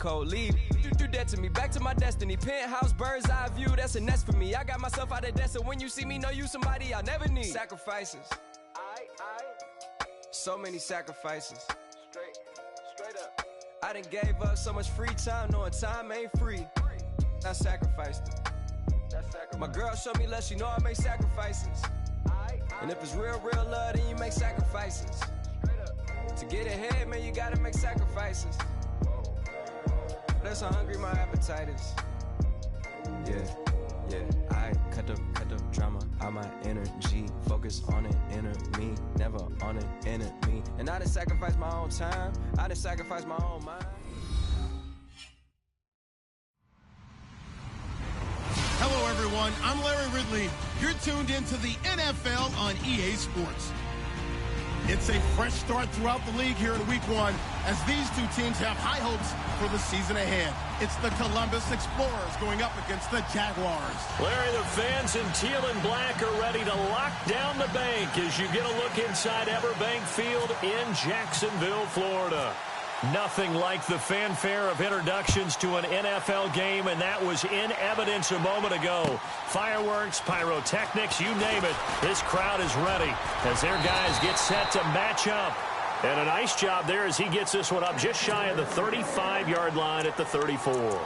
cold leave. You do that to me, back to my destiny. Penthouse, bird's eye view, that's a nest for me. I got myself out of debt, so when you see me, know you somebody I'll never need. Sacrifices. So many sacrifices. Straight up. I done gave up so much free time, knowing time ain't free. I sacrificed it. My girl showed me love, she know I make sacrifices. And if it's real love, then you make sacrifices. To get ahead, man, you gotta make sacrifices. That's how hungry my appetite is. Yeah, I cut the drama out my energy. Focus on an inner me, never on an enemy. And I done sacrificed my own time, I done sacrificed my own mind. Hello, everyone. I'm Larry Ridley. You're tuned into the NFL on EA Sports. It's a fresh start throughout the league here in Week 1 as these two teams have high hopes for the season ahead. It's the Columbus Explorers going up against the Jaguars. Larry, the fans in teal and black are ready to lock down the bank as you get a look inside Everbank Field in Jacksonville, Florida. Nothing like the fanfare of introductions to an NFL game, and that was in evidence a moment ago. Fireworks, pyrotechnics, you name it. This crowd is ready as their guys get set to match up. And a nice job there as he gets this one up just shy of the 35-yard line at the 34.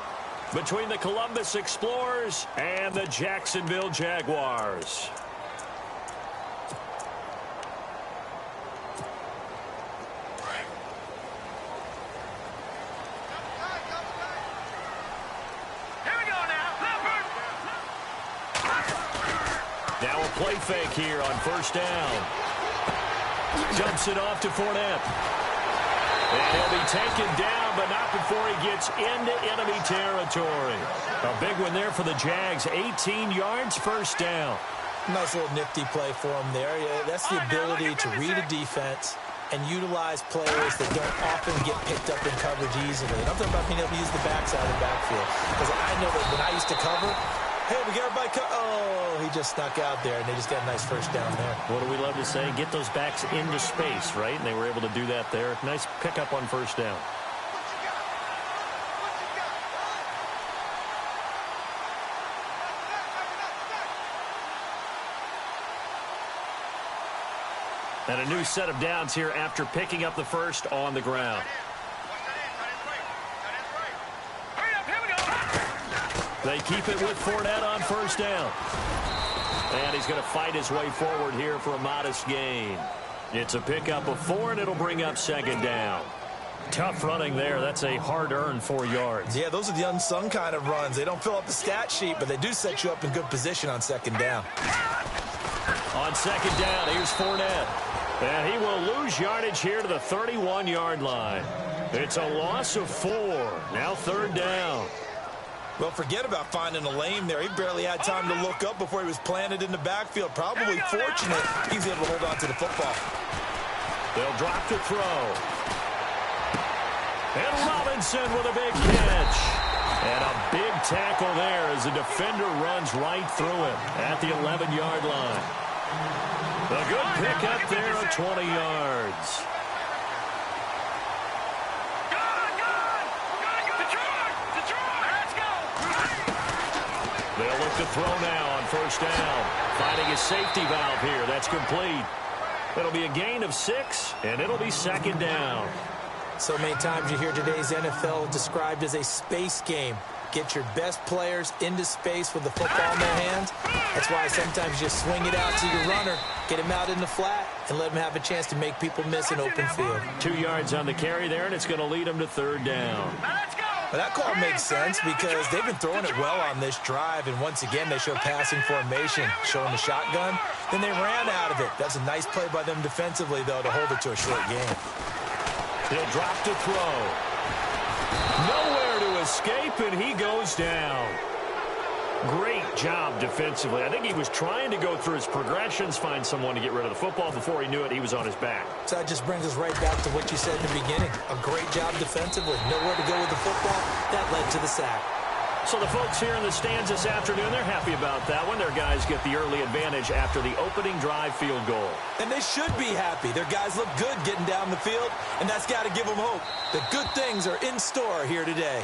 Between the Columbus Explorers and the Jacksonville Jaguars. Play fake here on first down. Dumps it off to Fournette. And he'll be taken down, but not before he gets into enemy territory. A big one there for the Jags. 18 yards, first down. Nice little nifty play for him there. Yeah, that's the ability to read a defense and utilize players that don't often get picked up in coverage easily. And I'm talking about being able to use the backside of the backfield. Because I know that when I used to cover, hey, we got everybody oh, he just snuck out there, and they just got a nice first down there. What do we love to say? Get those backs into space, right? And they were able to do that there. Nice pickup on first down. And a new set of downs here after picking up the first on the ground. They keep it with Fournette on first down. And he's going to fight his way forward here for a modest gain. It's a pickup of 4, and it'll bring up second down. Tough running there. That's a hard-earned 4 yards. Yeah, those are the unsung kind of runs. They don't fill up the stat sheet, but they do set you up in good position on second down. On second down, here's Fournette. And he will lose yardage here to the 31-yard line. It's a loss of 4. Now third down. Well, forget about finding a lane there. He barely had time to look up before he was planted in the backfield. Probably fortunate he's able to hold on to the football. They'll drop to throw. And Robinson with a big catch. And a big tackle there as the defender runs right through him at the 11-yard line. A good pickup there at 20 yards. They'll look to throw now on first down. Finding a safety valve here. That's complete. It'll be a gain of 6, and it'll be second down. So many times you hear today's NFL described as a space game. Get your best players into space with the football in their hands. That's why sometimes you just swing it out to your runner, get him out in the flat, and let him have a chance to make people miss an open field. 2 yards on the carry there, and it's going to lead him to third down. Well, that call makes sense because they've been throwing it well on this drive, and once again they show passing formation, showing the shotgun. Then they ran out of it. That's a nice play by them defensively, though, to hold it to a short game. He'll drop to throw. Nowhere to escape, and he goes down. Great job defensively. I think he was trying to go through his progressions, find someone to get rid of the football. Before he knew it, he was on his back. So that just brings us right back to what you said in the beginning. A great job defensively. Nowhere to go with the football. That led to the sack. So the folks here in the stands this afternoon, they're happy about that one. Their guys get the early advantage after the opening drive field goal. And they should be happy. Their guys look good getting down the field, and that's got to give them hope that good things are in store here today.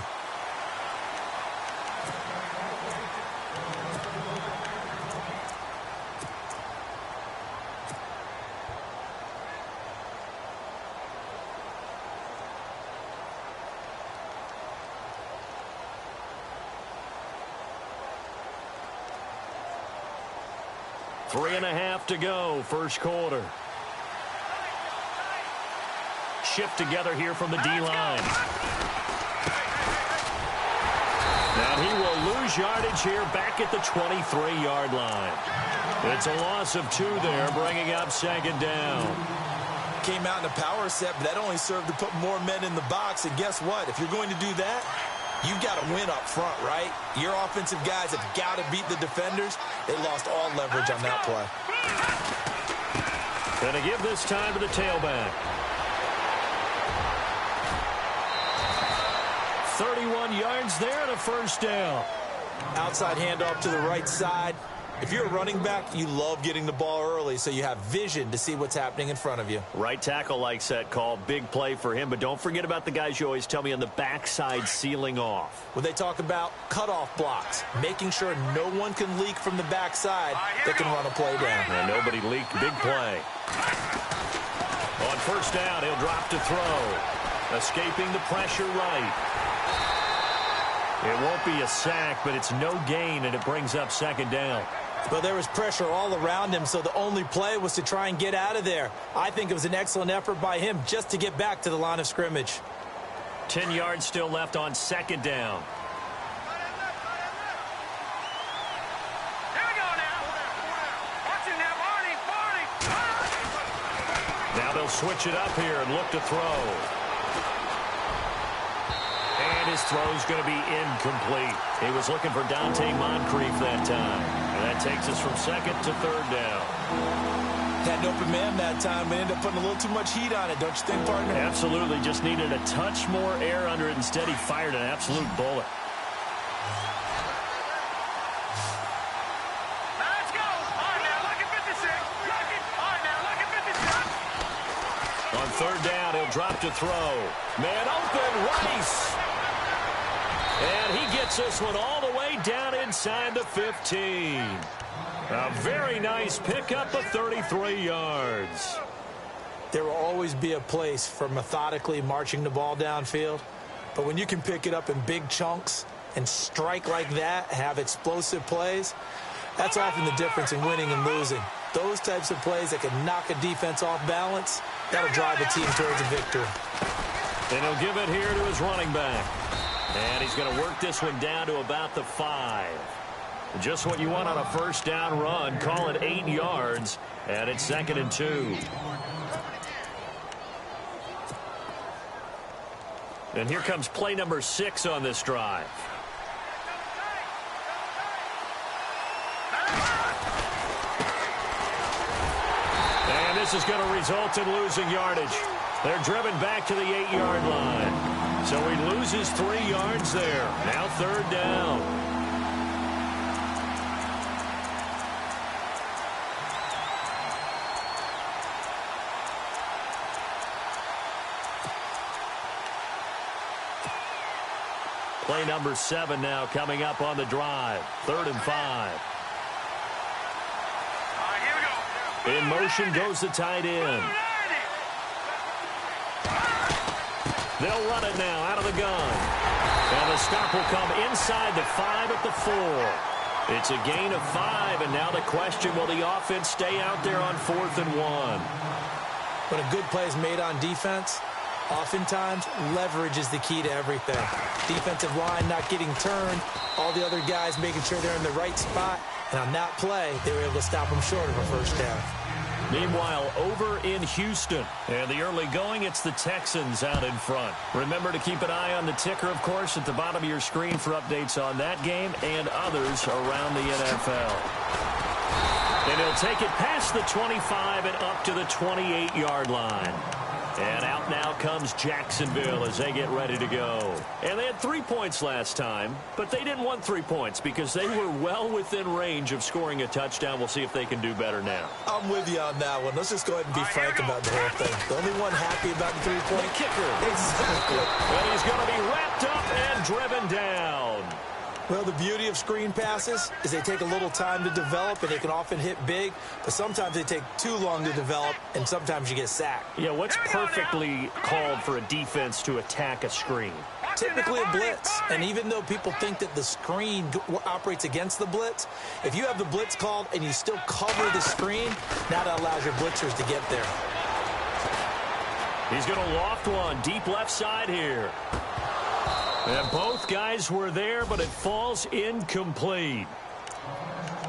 Three and a half to go, first quarter. Shift together here from the D-line. Now he will lose yardage here back at the 23-yard line. It's a loss of 2 there, bringing up second down. Came out in a power set, but that only served to put more men in the box. And guess what? If you're going to do that, you've got to win up front, right? Your offensive guys have got to beat the defenders. They lost all leverage on that play. Going to give this time to the tailback. 31 yards there and a first down. Outside handoff to the right side. If you're a running back, you love getting the ball early so you have vision to see what's happening in front of you. Right tackle likes that call. Big play for him, but don't forget about the guys you always tell me on the backside sealing off. When they talk about cutoff blocks, making sure no one can leak from the backside that can run a play down. And nobody leaked. Big play. On first down, he'll drop to throw. Escaping the pressure right. It won't be a sack, but it's no gain, and it brings up second down. Well, there was pressure all around him, so the only play was to try and get out of there. I think it was an excellent effort by him just to get back to the line of scrimmage. 10 yards still left on second down. Now they'll switch it up here and look to throw. And his throw's going to be incomplete. He was looking for Dante Moncrief that time. And that takes us from second to third down. Had an open man that time, but ended up putting a little too much heat on it, don't you think, partner? Absolutely. Just needed a touch more air under it. Instead, he fired an absolute bullet. Let's go. All right, now look at 56. Look it. All right, now look at 56. On third down, he'll drop to throw. Man open, Rice. And he gets this one all the way down inside the 15. A very nice pickup of 33 yards. There will always be a place for methodically marching the ball downfield. But when you can pick it up in big chunks and strike like that, have explosive plays, that's often the difference in winning and losing. Those types of plays that can knock a defense off balance, that'll drive a team towards a victory. And he'll give it here to his running back. And he's going to work this one down to about the 5. Just what you want on a first down run. Call it 8 yards. And it's second and 2. And here comes play number 6 on this drive. And this is going to result in losing yardage. They're driven back to the 8-yard line. So he loses 3 yards there. Now third down. Play number 7 now coming up on the drive. 3rd and 5. In motion goes the tight end. They'll run it now out of the gun. And the stop will come inside the 5 at the 4. It's a gain of 5, and now the question, will the offense stay out there on 4th and 1? When a good play is made on defense, oftentimes leverage is the key to everything. Defensive line not getting turned, all the other guys making sure they're in the right spot, and on that play, they were able to stop them short of a first down. Meanwhile, over in Houston, and the early going, it's the Texans out in front. Remember to keep an eye on the ticker, of course, at the bottom of your screen for updates on that game and others around the NFL. And he'll take it past the 25 and up to the 28-yard line. And out now comes Jacksonville as they get ready to go. And they had 3 points last time, but they didn't want 3 points because they were well within range of scoring a touchdown. We'll see if they can do better now. I'm with you on that one. Let's just go ahead and be frank about the whole thing. The only one happy about the three-point kicker. Exactly. And he's going to be wrapped up and driven down. Well, the beauty of screen passes is they take a little time to develop, and they can often hit big, but sometimes they take too long to develop, and sometimes you get sacked. Yeah, what's perfectly called for a defense to attack a screen? Typically a blitz, and even though people think that the screen operates against the blitz, if you have the blitz called and you still cover the screen, now that allows your blitzers to get there. He's going to loft one deep left side here. And both guys were there, but it falls incomplete.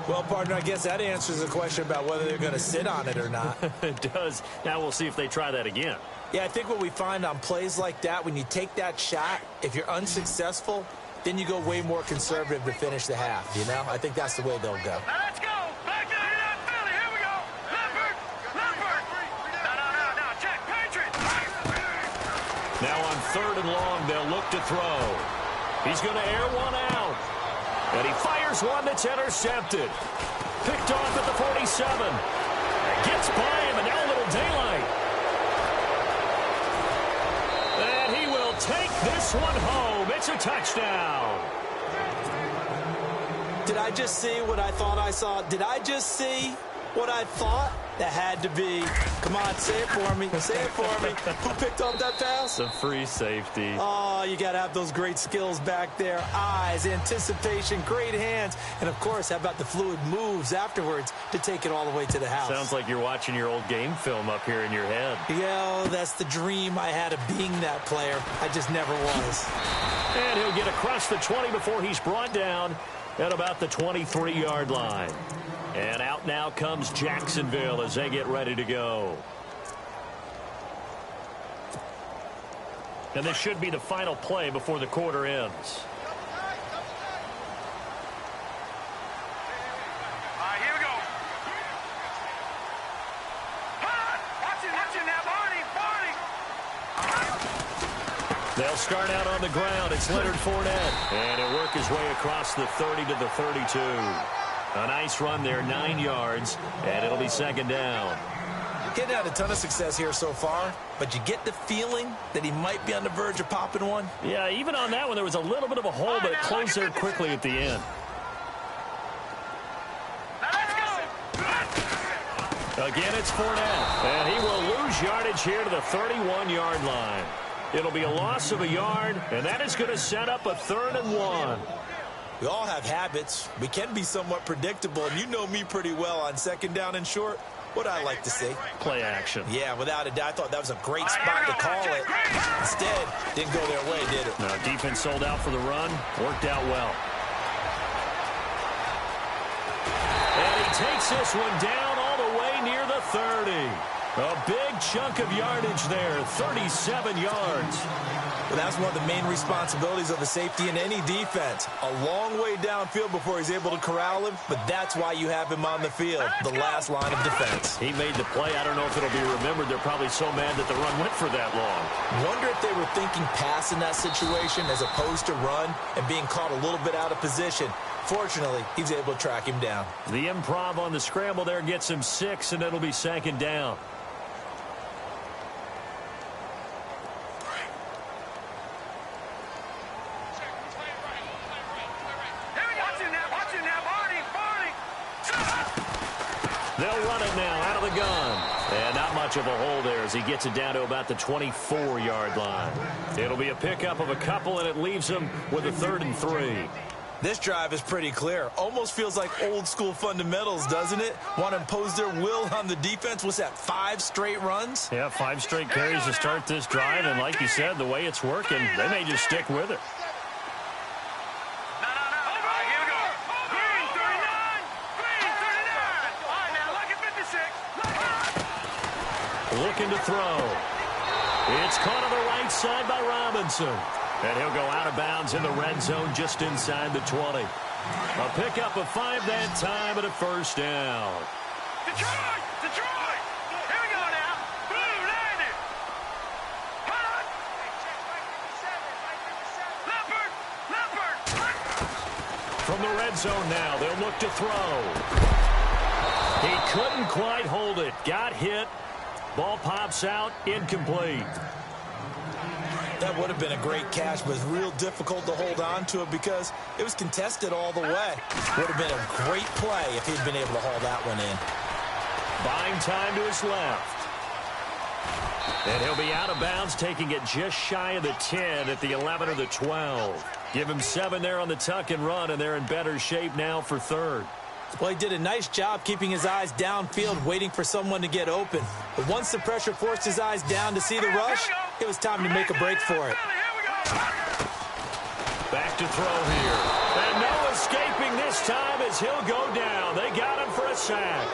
Well, partner, I guess that answers the question about whether they're going to sit on it or not. It does. Now we'll see if they try that again. Yeah, I think what we find on plays like that, when you take that shot, if you're unsuccessful, then you go way more conservative to finish the half, you know? I think that's the way they'll go. Now let's go. Back to that Philly. Here we go. Leopard. No. Check. Patriots. Now on 3rd and long, they'll look to throw. He's going to air one out. And he fires one that's intercepted. Picked off at the 47. Gets by him, and now a little daylight. And he will take this one home. It's a touchdown. Did I just see what I thought I saw? Did I just see what I thought? That had to be. Come on, say it for me. Say it for me. Who picked up that pass? The free safety. Oh, you got to have those great skills back there. Eyes, anticipation, great hands. And, of course, how about the fluid moves afterwards to take it all the way to the house? Sounds like you're watching your old game film up here in your head. Yeah, that's the dream I had of being that player. I just never was. And he'll get across the 20 before he's brought down at about the 23-yard line. And out now comes Jacksonville as they get ready to go. And this should be the final play before the quarter ends. All right, here we go. Watch it now, Barney. They'll start out on the ground. It's Leonard Fournette. And he'll work his way across the 30 to the 32. A nice run there, 9 yards, and it'll be 2nd down. Getting had a ton of success here so far, but you get the feeling that he might be on the verge of popping one. Yeah, even on that one, there was a little bit of a hole, but it closed there quickly at the end. Now let's go. Again, it's Fournette, and he will lose yardage here to the 31-yard line. It'll be a loss of a yard, and that is going to set up a 3rd and 1. We all have habits. We can be somewhat predictable, and you know me pretty well on 2nd down and short. What I like to see. Play action. Yeah, without a doubt, I thought that was a great spot to call it. Instead, didn't go their way, did it? No, defense sold out for the run. Worked out well. And he takes this one down all the way near the 30. A big chunk of yardage there, 37 yards. Well, that's one of the main responsibilities of a safety in any defense. A long way downfield before he's able to corral him, but that's why you have him on the field, the last line of defense. He made the play. I don't know if it'll be remembered. They're probably so mad that the run went for that long. Wonder if they were thinking pass in that situation as opposed to run and being caught a little bit out of position. Fortunately, he's able to track him down. The improv on the scramble there gets him 6, and it'll be 2nd down. They'll run it now out of the gun. And not much of a hole there as he gets it down to about the 24-yard line. It'll be a pickup of a couple, and it leaves him with a 3rd and 3. This drive is pretty clear. Almost feels like old-school fundamentals, doesn't it? Want to impose their will on the defense. What's that, 5 straight runs? Yeah, 5 straight carries to start this drive. And like you said, the way it's working, they may just stick with it. Looking to throw. It's caught on the right side by Robinson. And he'll go out of bounds in the red zone just inside the 20. A pickup of 5 that time and a 1st down. Detroit! Here we go now. Blue landed. From the red zone now, they'll look to throw. He couldn't quite hold it. Got hit. Ball pops out, incomplete. That would have been a great catch, but it's real difficult to hold on to it because it was contested all the way. Would have been a great play if he'd been able to haul that one in. Buying time to his left. And he'll be out of bounds, taking it just shy of the 10 at the 11 or the 12. Give him 7 there on the tuck and run, and they're in better shape now for third. Well, he did a nice job keeping his eyes downfield, waiting for someone to get open. But once the pressure forced his eyes down to see the rush, it was time to make a break for it. Back to throw here. And no escaping this time as he'll go down. They got him for a sack.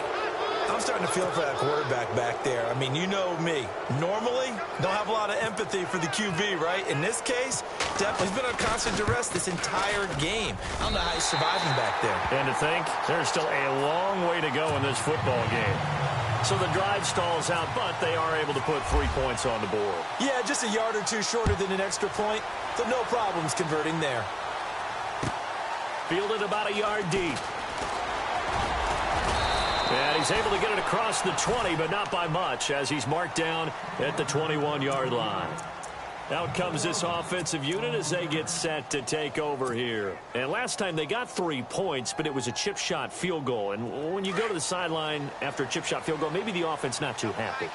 I'm starting to feel for that quarterback back there. I mean, you know me. Normally, don't have a lot of empathy for the QB, right? In this case, definitely he's been on constant duress this entire game. I don't know how he's surviving back there. And to think, there's still a long way to go in this football game. So the drive stalls out, but they are able to put 3 points on the board. Yeah, just a yard or two shorter than an extra point, so no problems converting there. Fielded about a yard deep. And he's able to get it across the 20, but not by much, as he's marked down at the 21-yard line. Out comes this offensive unit as they get set to take over here. And last time they got 3 points, but it was a chip shot field goal. And when you go to the sideline after a chip shot field goal, maybe the offense not too happy.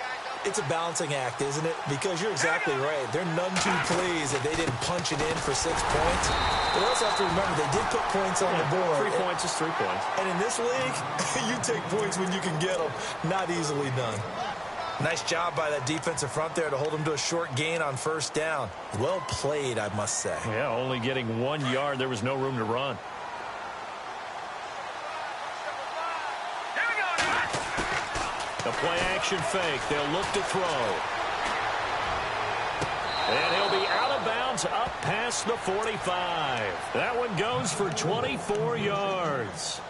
It's a balancing act, isn't it? Because you're exactly right. They're none too pleased that they didn't punch it in for 6 points. But also have to remember they did put points on the board. 3 points is 3 points. And in this league, you take points when you can get them. Not easily done. Nice job by that defensive front there to hold them to a short gain on first down. Well played, I must say. Yeah, only getting 1 yard. There was no room to run. The play-action fake. They'll look to throw. And he'll be out of bounds up past the 45. That one goes for 24 yards.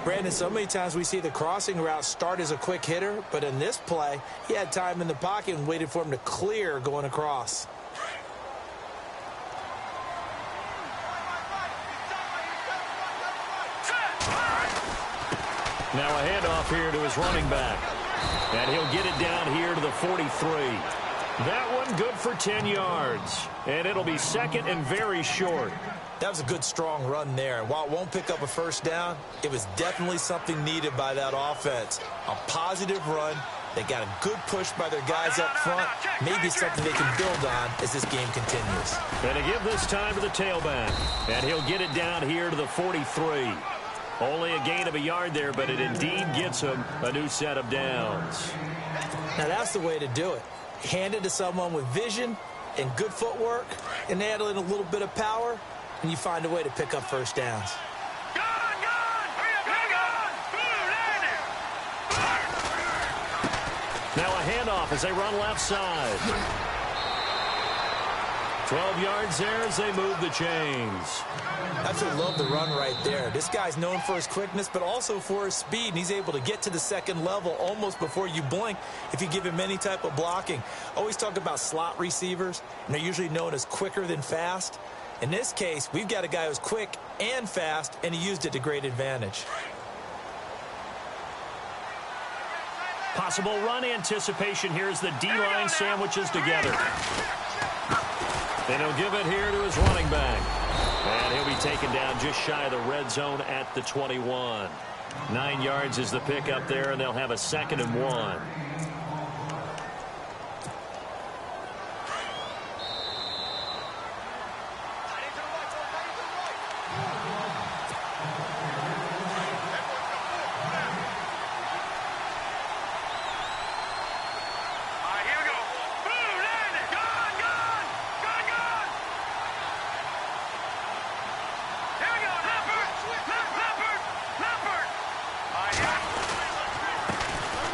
Brandon, so many times we see the crossing route start as a quick hitter, but in this play, he had time in the pocket and waited for him to clear going across. Now a handoff here to his running back. And he'll get it down here to the 43. That one good for 10 yards. And it'll be second and very short. That was a good, strong run there. And while it won't pick up a first down, it was definitely something needed by that offense. A positive run. They got a good push by their guys up front. Maybe something they can build on as this game continues. And to give this time to the tailback. And he'll get it down here to the 43. Only a gain of a yard there, but it indeed gets him a new set of downs. Now that's the way to do it. Hand it to someone with vision and good footwork, and add in a little bit of power, and you find a way to pick up first downs. Now a handoff as they run left side. 12 yards there as they move the chains. Absolutely love the run right there. This guy's known for his quickness, but also for his speed, and he's able to get to the second level almost before you blink if you give him any type of blocking. Always talk about slot receivers, and they're usually known as quicker than fast. In this case, we've got a guy who's quick and fast, and he used it to great advantage. Possible run anticipation here as the D-line sandwiches together. And he'll give it here to his running back. And he'll be taken down just shy of the red zone at the 21. 9 yards is the pickup there, and they'll have a 2nd and 1.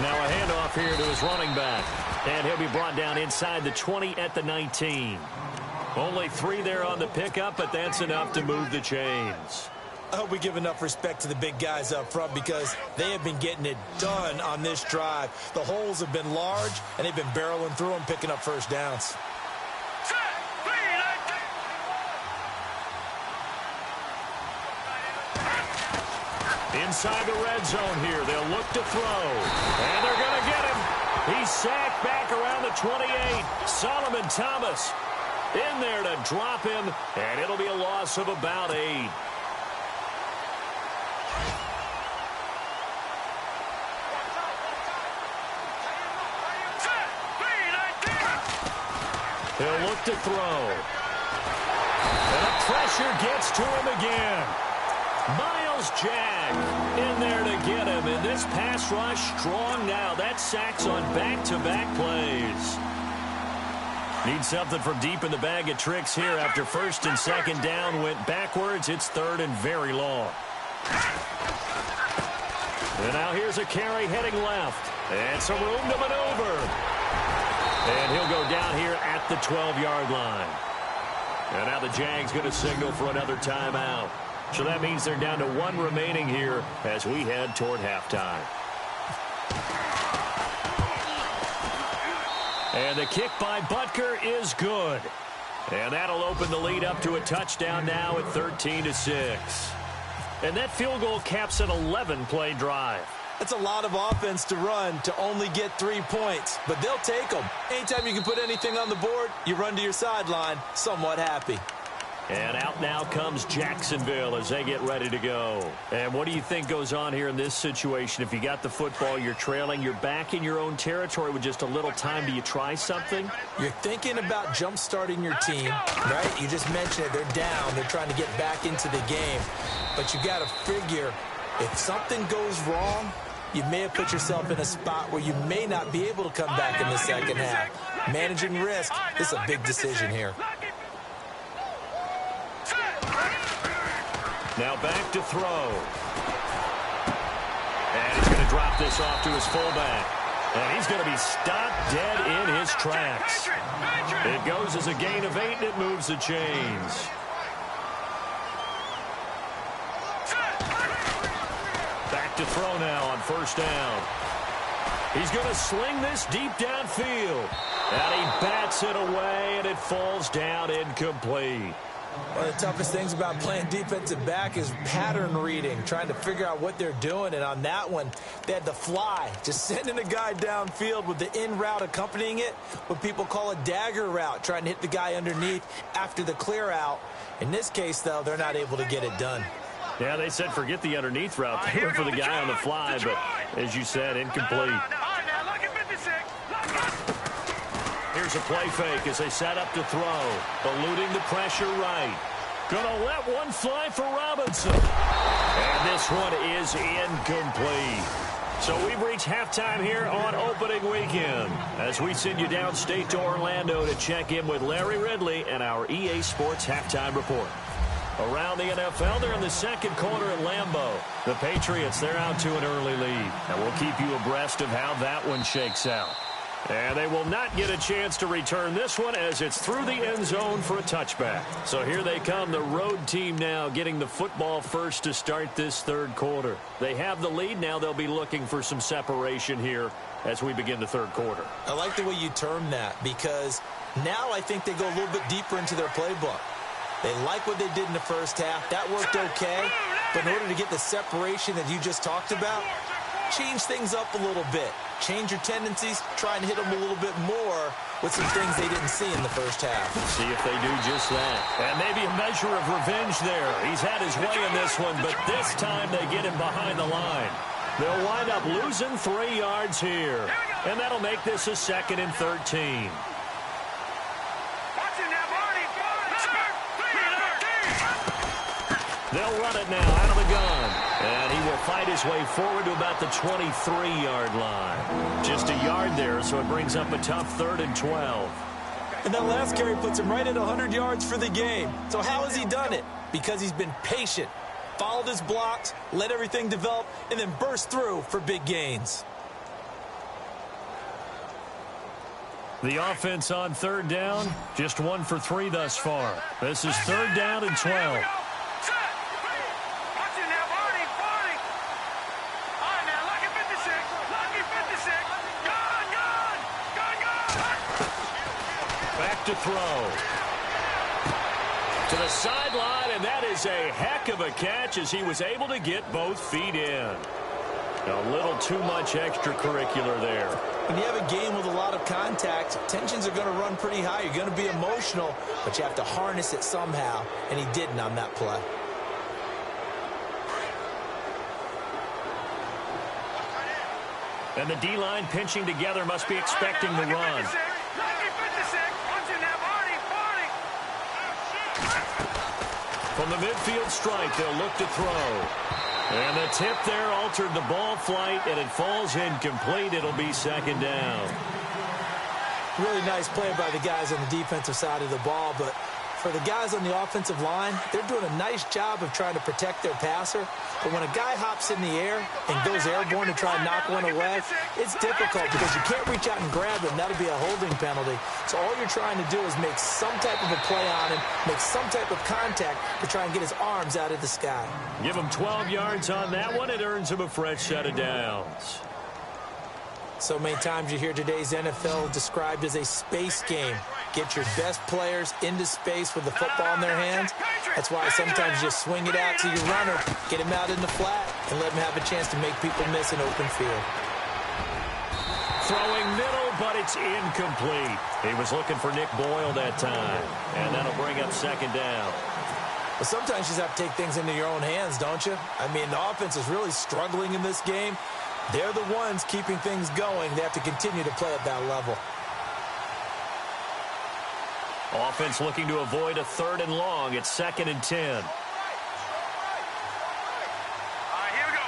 Now a handoff here to his running back. And he'll be brought down inside the 20 at the 19. Only 3 there on the pickup, but that's enough to move the chains. I hope we give enough respect to the big guys up front because they have been getting it done on this drive. The holes have been large, and they've been barreling through them, picking up first downs. Inside the red zone here. They'll look to throw. And they're going to get him. He's sacked back around the 28. Solomon Thomas in there to drop him. And it'll be a loss of about 8. He'll look to throw. And the pressure gets to him again. Miles Jack in there to get him. And this pass rush strong now. That's sacks on back-to-back plays. Need something from deep in the bag of tricks here after first and second down went backwards. It's third and very long. And now here's a carry heading left. And some room to maneuver. And he'll go down here at the 12-yard line. And now the Jags going to signal for another timeout. So that means they're down to 1 remaining here as we head toward halftime. And the kick by Butker is good. And that'll open the lead up to a touchdown now at 13-6. And that field goal caps an 11-play drive. That's a lot of offense to run to only get 3 points, but they'll take them. Anytime you can put anything on the board, you run to your sideline, somewhat happy. And out now comes Jacksonville as they get ready to go. And what do you think goes on here in this situation? If you got the football, you're trailing, you're back in your own territory with just a little time. Do you try something? You're thinking about jump-starting your team, right? You just mentioned it. They're down. They're trying to get back into the game. But you got to figure if something goes wrong, you may have put yourself in a spot where you may not be able to come back in the second half. Managing risk is a big decision here. Now back to throw. And he's going to drop this off to his fullback. And he's going to be stopped dead in his tracks. It goes as a gain of 8, and it moves the chains. Back to throw now on first down. He's going to sling this deep downfield. And he bats it away, and it falls down incomplete. One of the toughest things about playing defensive back is pattern reading, trying to figure out what they're doing. And on that one, they had the fly, just sending a guy downfield with the in route accompanying it, what people call a dagger route, trying to hit the guy underneath after the clear out. In this case, though, they're not able to get it done. Yeah, they said forget the underneath route. They went for the guy on the fly, but as you said, incomplete. Here's a play fake as they set up to throw. Eluding the pressure right. Gonna let one fly for Robinson. And this one is incomplete. So we've reached halftime here on opening weekend as we send you downstate to Orlando to check in with Larry Ridley and our EA Sports Halftime Report. Around the NFL, they're in the second quarter at Lambeau. The Patriots, they're out to an early lead. And we'll keep you abreast of how that one shakes out. And they will not get a chance to return this one as it's through the end zone for a touchback. So here they come, the road team now getting the football first to start this third quarter. They have the lead. Now they'll be looking for some separation here as we begin the third quarter. I like the way you term that because now I think they go a little bit deeper into their playbook. They like what they did in the first half. That worked okay. But in order to get the separation that you just talked about, change things up a little bit. Change your tendencies, try and hit them a little bit more with some things they didn't see in the first half. See if they do just that. And maybe a measure of revenge there. He's had his way in this one, but this time they get him behind the line. They'll wind up losing 3 yards here. And that'll make this a 2nd and 13. They'll run it now out of the gun. And he will fight his way forward to about the 23-yard line. Just a yard there, so it brings up a tough 3rd and 12. And that last carry puts him right at 100 yards for the game. So how has he done it? Because he's been patient, followed his blocks, let everything develop, and then burst through for big gains. The offense on 3rd down, just 1 for 3 thus far. This is 3rd down and 12. To throw to the sideline, and that is was a heck of a catch as he was able to get both feet in. A little too much extracurricular there. When you have a game with a lot of contact, tensions are going to run pretty high. You're going to be emotional, but you have to harness it somehow, and he didn't on that play. And the D-line pinching together must be expecting the run. From the midfield stripe, they'll look to throw. And the tip there altered the ball flight, and it falls incomplete. It'll be second down. Really nice play by the guys on the defensive side of the ball, but for the guys on the offensive line, they're doing a nice job of trying to protect their passer. But when a guy hops in the air and goes airborne to try and knock one away, it's difficult because you can't reach out and grab it, and that'll be a holding penalty. So all you're trying to do is make some type of a play on him, make some type of contact to try and get his arms out of the sky. Give him 12 yards on that one. It earns him a fresh set of downs. So many times you hear today's NFL described as a space game. Get your best players into space with the football in their hands. That's why sometimes you just swing it out to your runner, get him out in the flat, and let him have a chance to make people miss an open field. Throwing middle, but it's incomplete. He was looking for Nick Boyle that time, and that'll bring up second down. But sometimes you just have to take things into your own hands, don't you? I mean, the offense is really struggling in this game. They're the ones keeping things going. They have to continue to play at that level. Offense looking to avoid a 3rd and long. It's 2nd and 10. Here we go.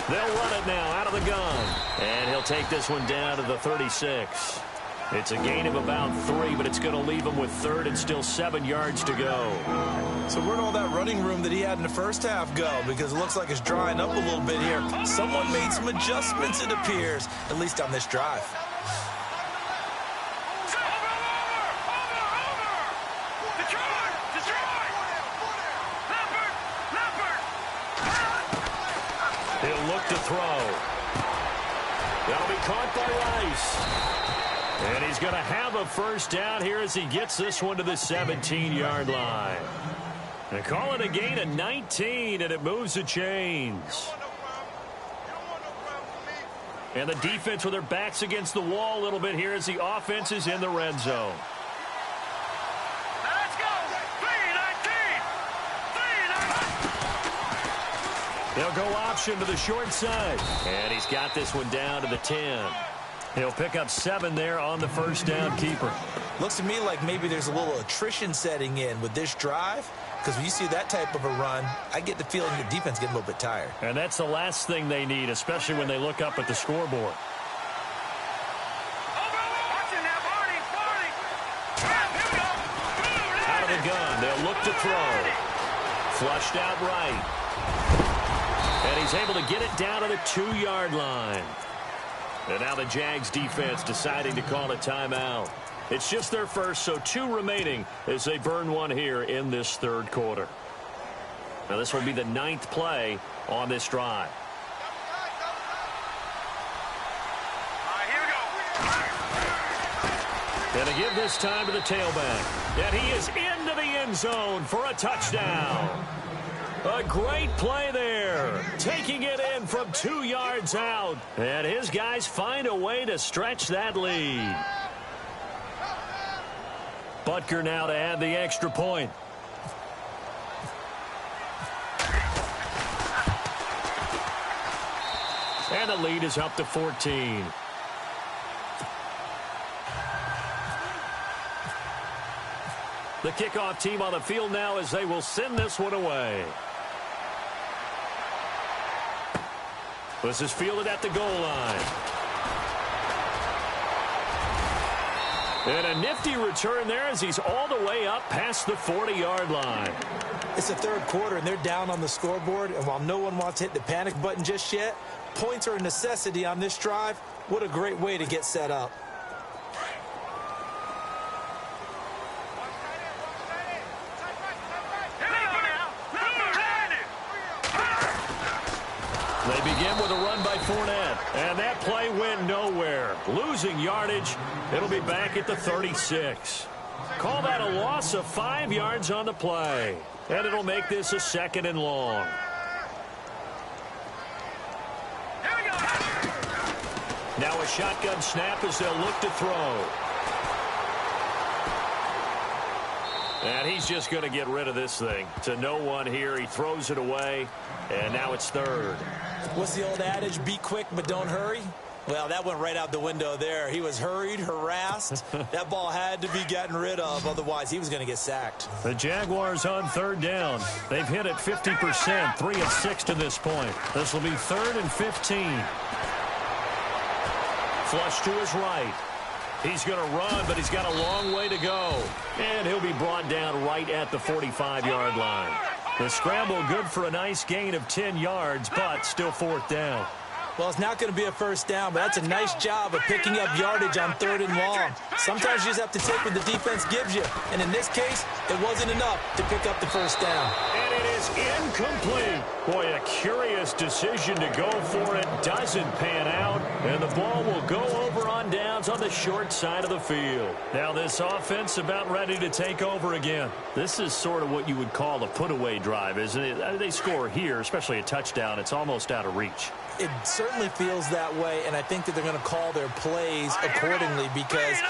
They'll run it now out of the gun. And he'll take this one down to the 36. It's a gain of about 3, but it's going to leave him with 3rd and still 7 yards to go. So where'd all that running room that he had in the first half go? Because it looks like it's drying up a little bit here. Someone made some adjustments, it appears, at least on this drive. He'll look to throw. That'll be caught by Rice. And he's going to have a first down here as he gets this one to the 17-yard line. They call it a gain of 19, and it moves the chains. And the defense with their backs against the wall a little bit here as the offense is in the red zone. Let's go. 3-19. They'll go option to the short side. And he's got this one down to the 10. He'll pick up 7 there on the first down keeper. Looks to me like maybe there's a little attrition setting in with this drive. Because when you see that type of a run, I get the feeling the defense getting a little bit tired. And that's the last thing they need, especially when they look up at the scoreboard. Out of the gun, they'll look to throw. Flushed out right. And he's able to get it down to the 2-yard line. And now the Jags defense deciding to call a timeout. It's just their first, so 2 remaining as they burn one here in this 3rd quarter. Now this will be the 9th play on this drive. Here we go. And to give this time to the tailback. And he is into the end zone for a touchdown. A great play there. Taking it in from 2 yards out. And his guys find a way to stretch that lead. Butker now to add the extra point. And the lead is up to 14. The kickoff team on the field now as they will send this one away. This is fielded at the goal line. And a nifty return there as he's all the way up past the 40-yard line. It's the 3rd quarter, and they're down on the scoreboard. And while no one wants to hit the panic button just yet, points are a necessity on this drive. What a great way to get set up. They begin with a run by Fournette, and that play went nowhere. Losing yardage, it'll be back at the 36. Call that a loss of 5 yards on the play. And it'll make this a 2nd and long. Now a shotgun snap as they'll look to throw. And he's just going to get rid of this thing. To no one here. He throws it away. And now it's 3rd. What's the old adage? Be quick, but don't hurry. Well, that went right out the window there. He was hurried, harassed. That ball had to be gotten rid of. Otherwise, he was going to get sacked. The Jaguars on 3rd down. They've hit it 50%, 3 of 6 to this point. This will be 3rd and 15. Flush to his right. He's going to run, but he's got a long way to go. And he'll be brought down right at the 45-yard line. The scramble good for a nice gain of 10 yards, but still 4th down. Well, it's not going to be a first down, but that's a nice job of picking up yardage on 3rd and long. Sometimes you just have to take what the defense gives you. And in this case, it wasn't enough to pick up the first down. And it is incomplete. Boy, a curious decision to go for it. Doesn't pan out. And the ball will go over on downs on the short side of the field. Now this offense about ready to take over again. This is sort of what you would call a put-away drive, isn't it? They score here, especially a touchdown. It's almost out of reach. It certainly feels that way, and I think that they're going to call their plays accordingly, because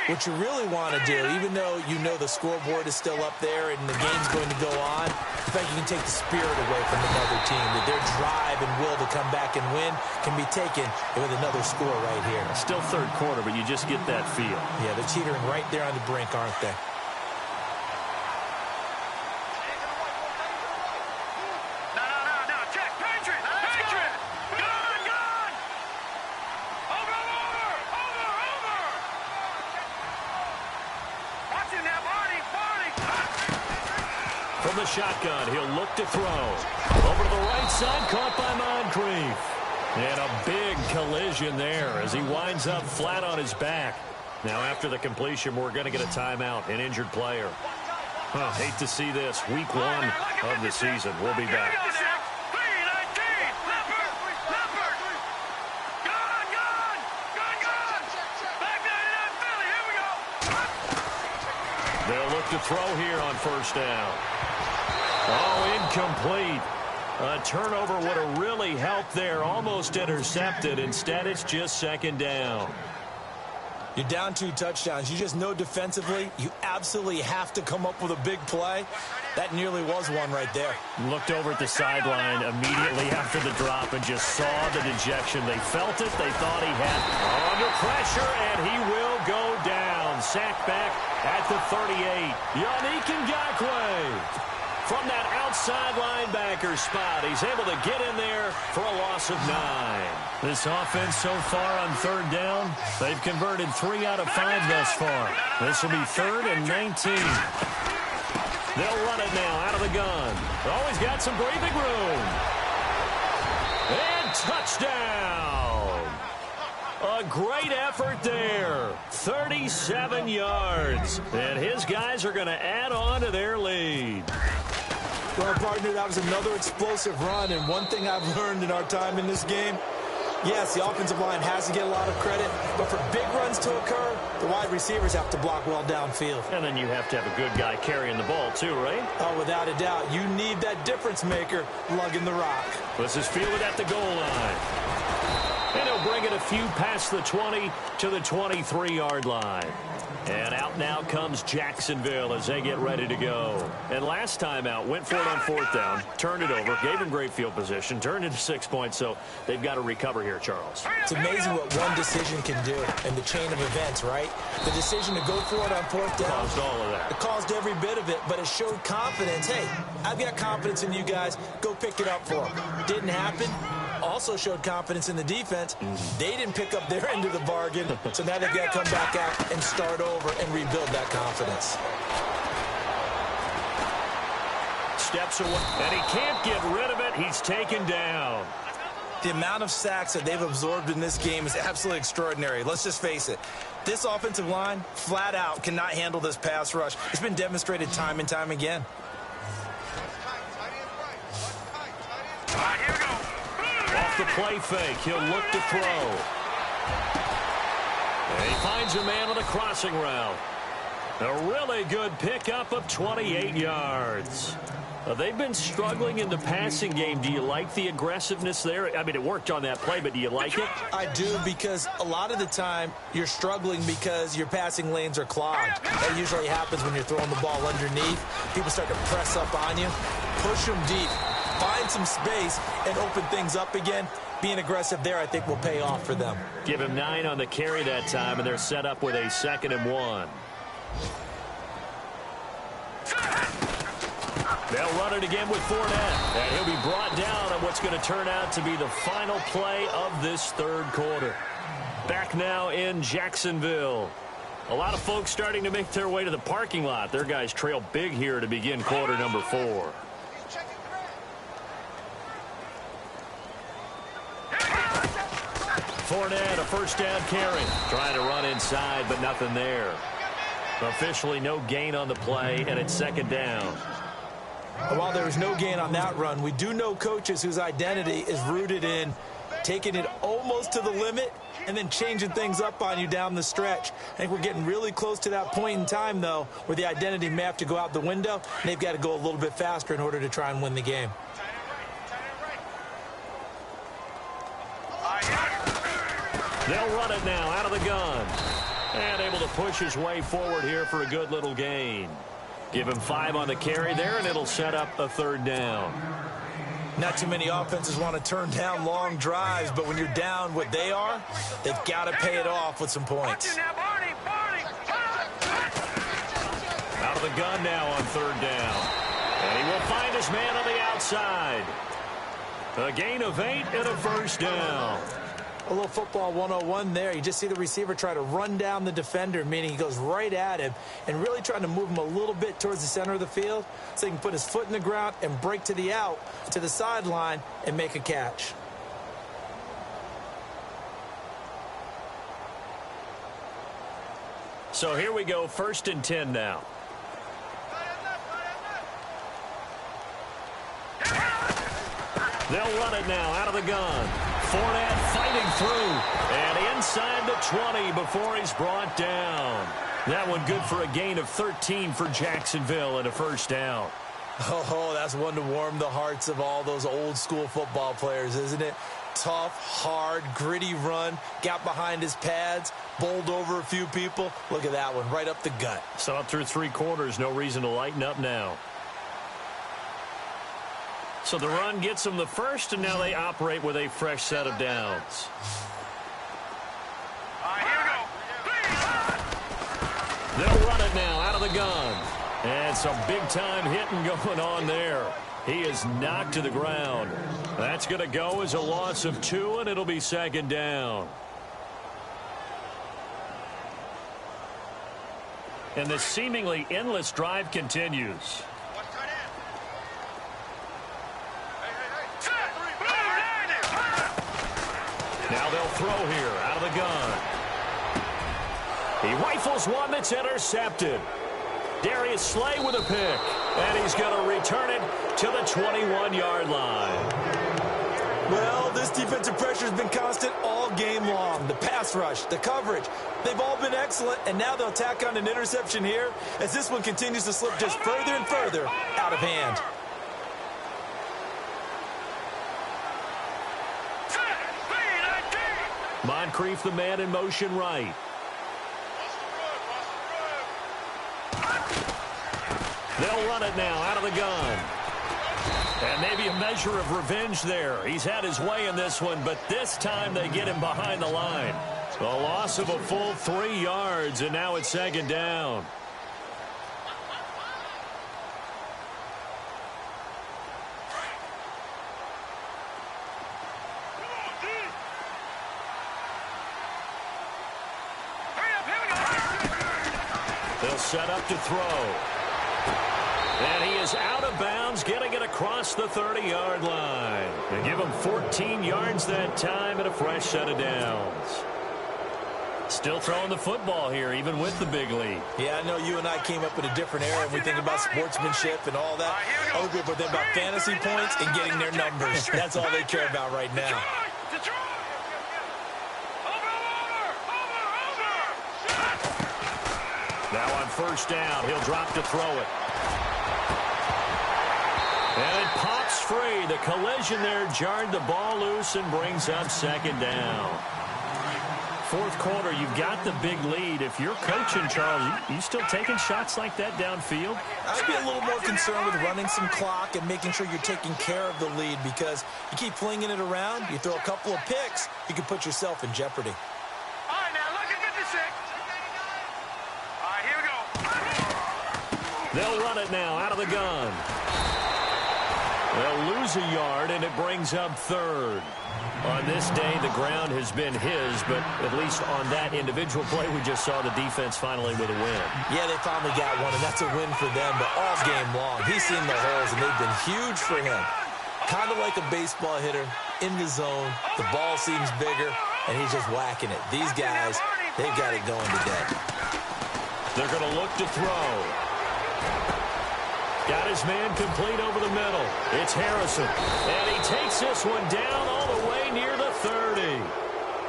what you really want to do, even though you know the scoreboard is still up there and the game's going to go on, in fact, you can take the spirit away from another team, that their drive and will to come back and win can be taken with another score right here. Still 3rd quarter, but you just get that feel. Yeah, they're teetering right there on the brink, aren't they? From the shotgun, he'll look to throw. Over to the right side, caught by Moncrief. And a big collision there as he winds up flat on his back. Now after the completion, we're going to get a timeout, an injured player. Hate to see this. Week 1 of the season. We'll be back. They'll look to throw here on 1st down. Oh, incomplete. A turnover would have really helped there. Almost intercepted. Instead, it's just 2nd down. You're down 2 touchdowns. You just know defensively you absolutely have to come up with a big play. That nearly was one right there. Looked over at the sideline immediately after the drop and just saw the dejection. They felt it. They thought he had under pressure, and he will go down. Sacked back at the 38. Yannick Ngakoue. From that outside linebacker spot, he's able to get in there for a loss of 9. This offense so far on 3rd down, they've converted 3 out of 5 thus far. This will be 3rd and 19. They'll run it now out of the gun. Always got some breathing room. And touchdown. A great effort there. 37 yards. And his guys are going to add on to their lead. Well, partner, that was another explosive run, and one thing I've learned in our time in this game, yes, the offensive line has to get a lot of credit, but for big runs to occur, the wide receivers have to block well downfield. And then you have to have a good guy carrying the ball too, right? Oh, without a doubt. You need that difference maker lugging the rock. This is fielded at the goal line. And he'll bring it a few past the 20 to the 23-yard line. And out now comes Jacksonville as they get ready to go. And last time out, went for it on 4th down, turned it over, gave him great field position, turned into 6 points, so they've got to recover here, Charles. It's amazing what one decision can do in the chain of events, right? The decision to go for it on 4th down. Caused all of that. It caused every bit of it, but it showed confidence. Hey, I've got confidence in you guys. Go pick it up for them. Didn't happen. Also showed confidence in the defense. They didn't pick up their end of the bargain, so now they've got to come back out and start over and rebuild that confidence. Steps away, and he can't get rid of it. He's taken down. The amount of sacks that they've absorbed in this game is absolutely extraordinary. Let's just face it. This offensive line, flat out, cannot handle this pass rush. It's been demonstrated time and time again. Off the play fake, he'll look to throw. And he finds a man on a crossing route. A really good pickup of 28 yards. They've been struggling in the passing game. Do you like the aggressiveness there? I mean, it worked on that play, but do you like it? I do, because a lot of the time you're struggling because your passing lanes are clogged. That usually happens when you're throwing the ball underneath. People start to press up on you. Push them deep. Find some space and open things up again. Being aggressive there, I think, will pay off for them. Give him 9 on the carry that time, and they're set up with a 2nd and 1. They'll run it again with Fournette, and he'll be brought down on what's going to turn out to be the final play of this 3rd quarter. Back now in Jacksonville. A lot of folks starting to make their way to the parking lot. Their guys trail big here to begin quarter number 4. Fournette, a 1st down carry. Trying to run inside, but nothing there. Officially no gain on the play, and it's 2nd down. While there was no gain on that run, we do know coaches whose identity is rooted in taking it almost to the limit and then changing things up on you down the stretch. I think we're getting really close to that point in time, though, where the identity may have to go out the window, and they've got to go a little bit faster in order to try and win the game. They'll run it now out of the gun. And able to push his way forward here for a good little gain. Give him 5 on the carry there, and it'll set up a 3rd down. Not too many offenses want to turn down long drives, but when you're down what they are, they've got to pay it off with some points. Out of the gun now on 3rd down. And he will find his man on the outside. A gain of 8 and a 1st down. A little football 101 there. You just see the receiver try to run down the defender, meaning he goes right at him and really trying to move him a little bit towards the center of the field so he can put his foot in the ground and break to the out, to the sideline, and make a catch. So here we go, 1st and 10 now. They'll run it now out of the gun. Fournette fighting through and inside the 20 before he's brought down. That one good for a gain of 13 for Jacksonville and a 1st down. Oh, that's one to warm the hearts of all those old school football players, isn't it? Tough, hard, gritty run, got behind his pads, bowled over a few people. Look at that one, right up the gut. So up through 3 quarters, no reason to lighten up now. So the run gets them the 1st, and now they operate with a fresh set of downs. They'll run it now out of the gun. And some big-time hitting going on there. He is knocked to the ground. That's going to go as a loss of 2, and it'll be 2nd down. And the seemingly endless drive continues. Now they'll throw here out of the gun. He rifles one that's intercepted. Darius Slay with a pick. And he's going to return it to the 21-yard line. Well, this defensive pressure has been constant all game long. The pass rush, the coverage, they've all been excellent. And now they'll tack on an interception here as this one continues to slip just further and further out of hand. Moncrief, the man in motion right. They'll run it now out of the gun. And maybe a measure of revenge there. He's had his way in this one, but this time they get him behind the line. A loss of a full 3 yards, and now it's 2nd down. They'll set up to throw. And he is out of bounds, getting it across the 30-yard line. And give him 14 yards that time and a fresh set of downs. Still throwing the football here, even with the big lead. Yeah, I know you and I came up in a different era and we think about sportsmanship and all that. Other people think about fantasy points and getting their numbers. That's all they care about right now. Now on first down. He'll drop to throw it. And it pops free. The collision there jarred the ball loose and brings up second down. Fourth quarter, you've got the big lead. If you're coaching, Charles, you still taking shots like that downfield? I'd be a little more concerned with running some clock and making sure you're taking care of the lead, because you keep flinging it around, you throw a couple of picks, you can put yourself in jeopardy. All right, now look at 56. All right, here we go. They'll run it now out of the gun. They'll lose a yard, and it brings up third. On this day, the ground has been his, but at least on that individual play, we just saw the defense finally with a win. Yeah, they finally got one, and that's a win for them, but all game long, he's seen the holes, and they've been huge for him. Kind of like a baseball hitter in the zone. The ball seems bigger, and he's just whacking it. These guys, they've got it going today. They're going to look to throw. Got his man complete over the middle. It's Harrison. And he takes this one down all the way near the 30.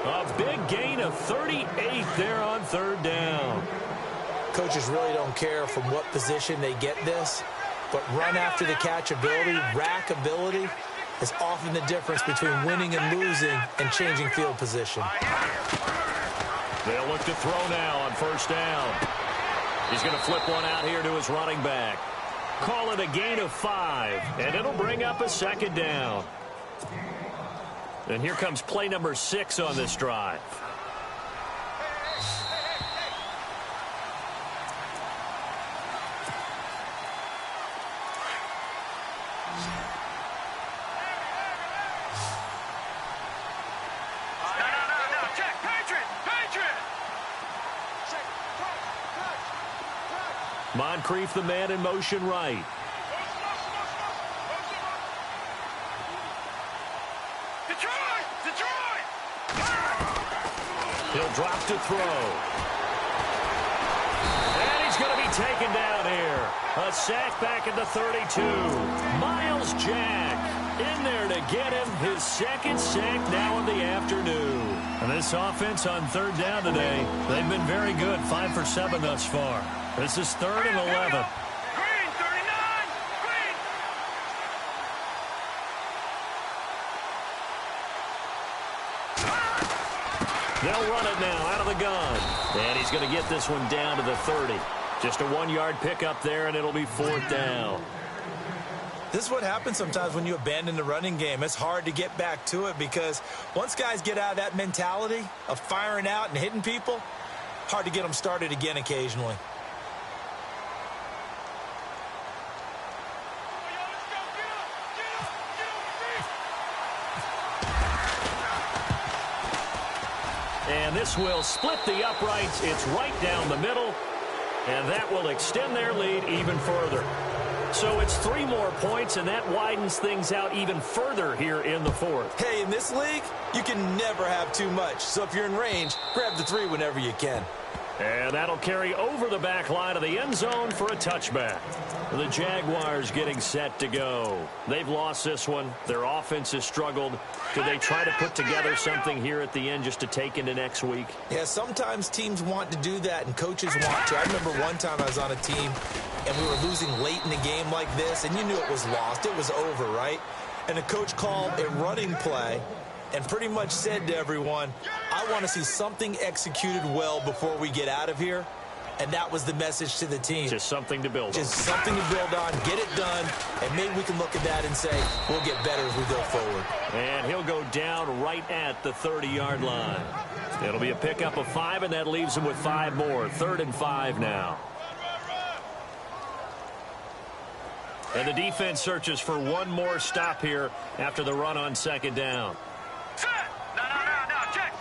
A big gain of 38 there on third down. Coaches really don't care from what position they get this, but run after the catch ability, rack ability, is often the difference between winning and losing and changing field position. They'll look to throw now on first down. He's going to flip one out here to his running back. Call it a gain of 5, and it'll bring up a second down. And here comes play number 6 on this drive. No, check, Patriot. Moncrief, the man in motion right. Detroit! He'll drop to throw. And he's going to be taken down here. A sack back at the 32. Miles Jack in there to get him his second sack now in the afternoon. And this offense on third down today, they've been very good. 5 for 7 thus far. This is 3rd and 11. Green, 39! Green! They'll run it now out of the gun. And he's going to get this one down to the 30. Just a 1-yard pickup there, and it'll be 4th down. This is what happens sometimes when you abandon the running game. It's hard to get back to it because once guys get out of that mentality of firing out and hitting people, hard to get them started again occasionally. And this will split the uprights. It's right down the middle. And that will extend their lead even further. So it's 3 more points, and that widens things out even further here in the 4th. Hey, in this league, you can never have too much. So if you're in range, grab the 3 whenever you can. And that'll carry over the back line of the end zone for a touchback. The Jaguars getting set to go. They've lost this one. Their offense has struggled. Do they try to put together something here at the end just to take into next week? Yeah, sometimes teams want to do that and coaches want to. I remember one time I was on a team and we were losing late in the game like this, and you knew it was lost. It was over, right? And the coach called a running play and pretty much said to everyone, I want to see something executed well before we get out of here. And that was the message to the team. Just something to build on. Just something to build on, get it done, and maybe we can look at that and say, we'll get better as we go forward. And he'll go down right at the 30-yard line. It'll be a pickup of 5, and that leaves him with 5 more. 3rd and 5 now. And the defense searches for one more stop here after the run on 2nd down. Set! No, check!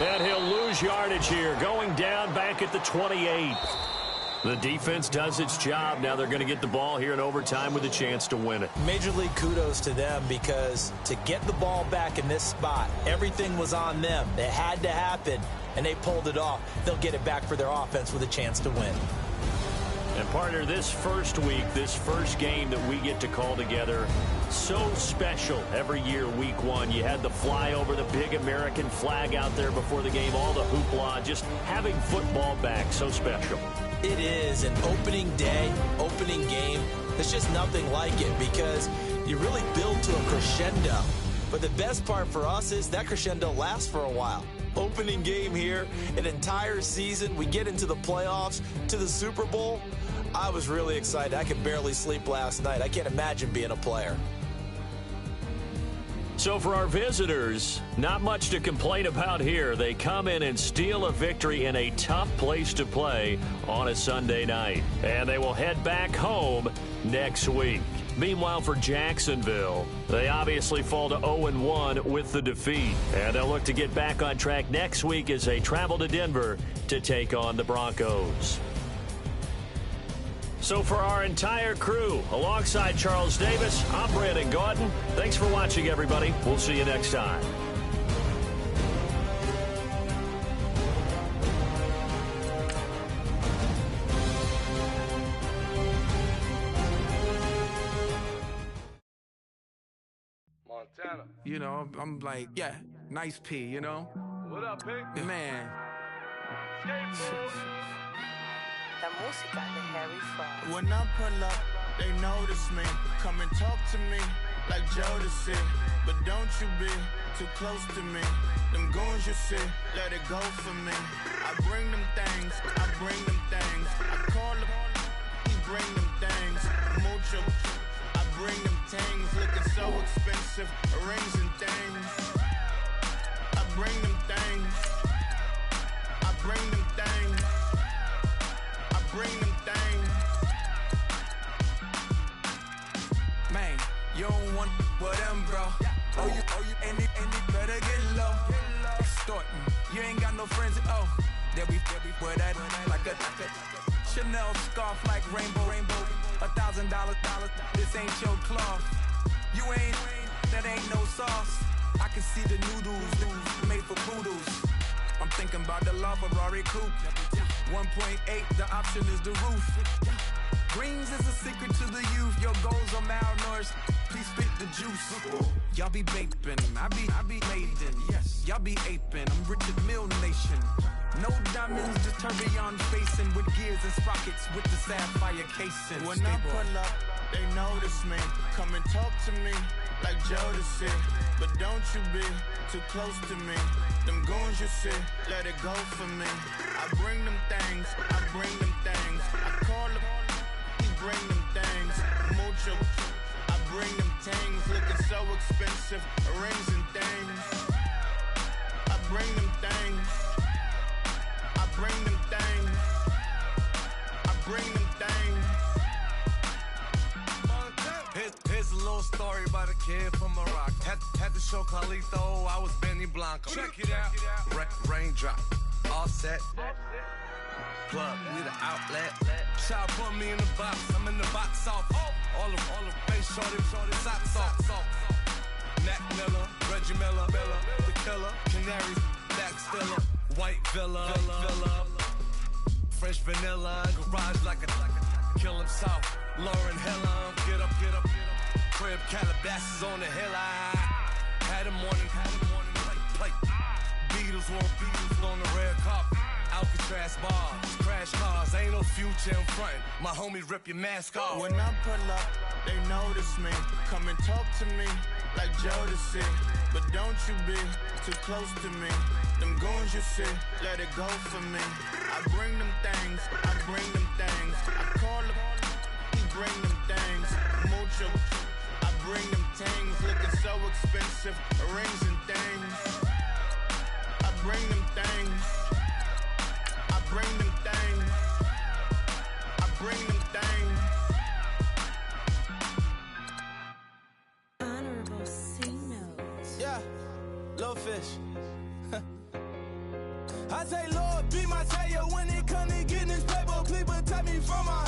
And he'll lose yardage here, going down back at the 28. The defense does its job. Now they're going to get the ball here in overtime with a chance to win it. Major League kudos to them, because to get the ball back in this spot, everything was on them. It had to happen, and they pulled it off. They'll get it back for their offense with a chance to win. And partner, this first week, this first game that we get to call together, so special every year, week one. You had the flyover, the big American flag out there before the game, all the hoopla, just having football back, so special. It is an opening day, opening game. There's just nothing like it because you really build to a crescendo. But the best part for us is that crescendo lasts for a while. Opening game here, an entire season. We get into the playoffs, to the Super Bowl. I was really excited. I could barely sleep last night. I can't imagine being a player. So for our visitors, not much to complain about here. They come in and steal a victory in a tough place to play on a Sunday night. And they will head back home next week. Meanwhile, for Jacksonville, they obviously fall to 0-1 with the defeat. And they'll look to get back on track next week as they travel to Denver to take on the Broncos. So for our entire crew, alongside Charles Davis, I'm Brandon Gaudin. Thanks for watching, everybody. We'll see you next time. Montana. You know, I'm like, yeah, nice P, you know? What up, Pig? Man. La música de Harry Fraud. When I pull up, they notice me. Come and talk to me like Jodeci. But don't you be too close to me. Them goons you see, let it go for me. I bring them things, I bring them things. I call them, he bring them things. Mucho, I bring them things. Looking so expensive, rings and things. I bring them things. I bring them things. I bring them things. Man, you don't want with them, bro. Oh, you, and it better get low. Extorting, you ain't got no friends, they'll be with that like a Chanel scarf like rainbow. $1,000, this ain't your cloth. You ain't, that ain't no sauce. I can see the noodles made for poodles. I'm thinking about the LaFerrari coupe. 1.8, the option is the roof. Greens is a secret to the youth. Your goals are malnourished. Please spit the juice. Y'all be vaping, I be laden. Yes, y'all be aping. I'm Richard Mill Nation. No diamonds, just tourbillon facing with gears and sprockets with the sapphire casing. When I pull up, they notice me. Come and talk to me like Jodeci. But don't you be too close to me. Them goons you see, let it go for me. I bring them things, I bring them things. I call them, he bring them things. Mucho, I bring them things. Looking so expensive, rings and things. I bring them things. I bring them things. I bring them things. Here's a little story about a kid from Morocco. Had to show Carlito I was Benny Blanco. Check it out. Raindrop, all set. Plug, we the outlet. Child put me in the box, I'm in the box off. All the face shorty, socks off. Mac Miller, Reggie Miller, the killer, Canaries, back stiller, white villa, French vanilla, garage like a kill himself. Lauren Hill, get up. Crib Calabasas on the hill. I had a morning plate. Beatles on the red carpet. Alcatraz bars, crash cars, ain't no future in front. My homies rip your mask off. When I pull up, they notice me. Come and talk to me like Jodeci. But don't you be too close to me. Them goons you see, let it go for me. I bring them things, I bring them things. I call them, he bring them things. Mucho, I bring them things. Looking so expensive, rings and things. I bring them things. I bring them things. I bring them things. Honorable C notes. Yeah, little fish. I say, Lord, be my savior when it comes to getting this paper. Please protect me from my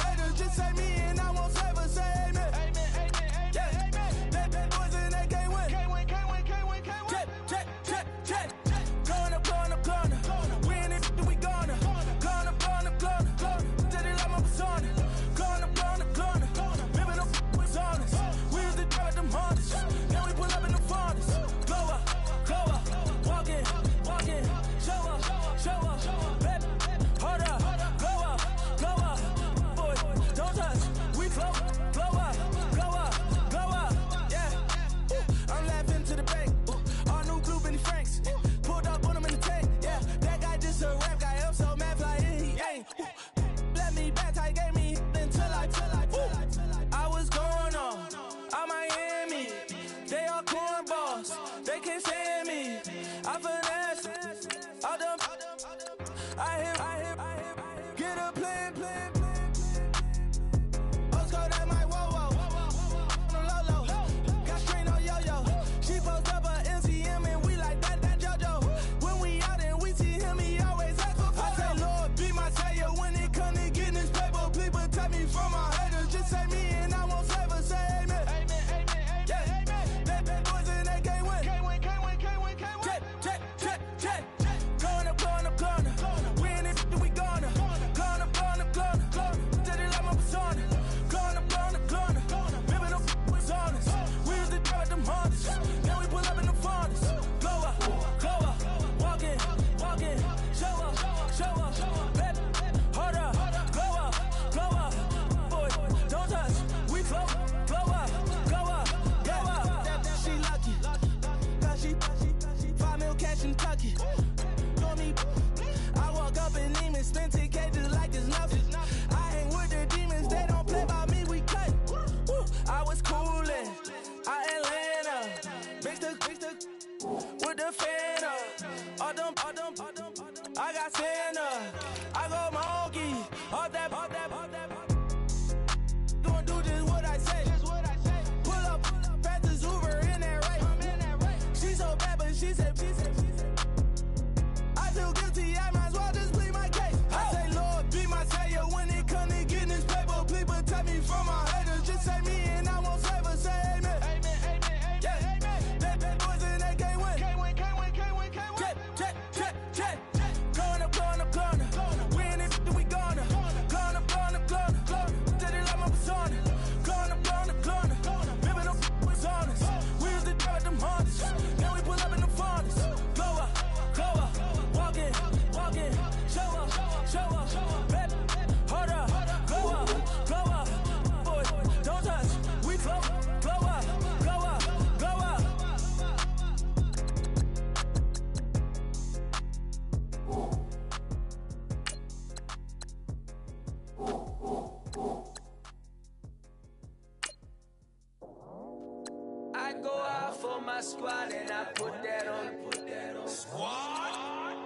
squad and I put that on squad.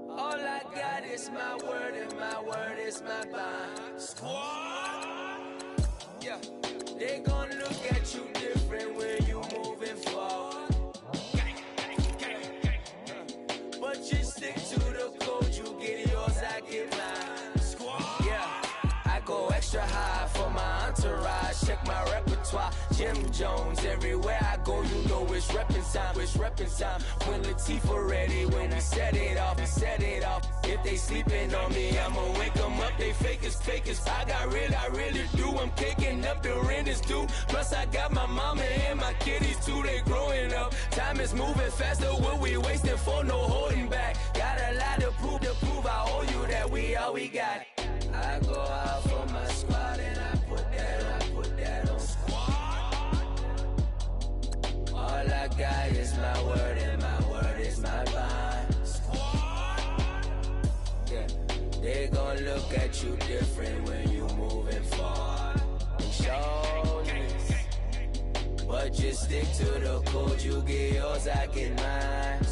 All I got is my word and my word is my bond. Squad. Yeah. They gon' look at you different when you moving forward. But you stick to the code, you get yours, I get mine. Squad. Yeah. I go extra high for my entourage. Check my repertoire. Jim Jones, everywhere I go, you know it's reppin' time. It's reppin' time. When Latifah ready, when we set it off, we set it off. If they sleeping on me, I'ma wake them up. They fakers. I really do. I'm kicking up the rent is due. Plus I got my mama and my kiddies too. They growing up. Time is moving faster. What we wasting for? No holding back. Got a lot to prove. I owe you that we all we got. I go out for my squad and I put that on squad. All I got is my word and my word is my bond. Squad. Yeah, they gon' look at you different when you moving forward. And show this, but just stick to the code. You get yours, I get mine.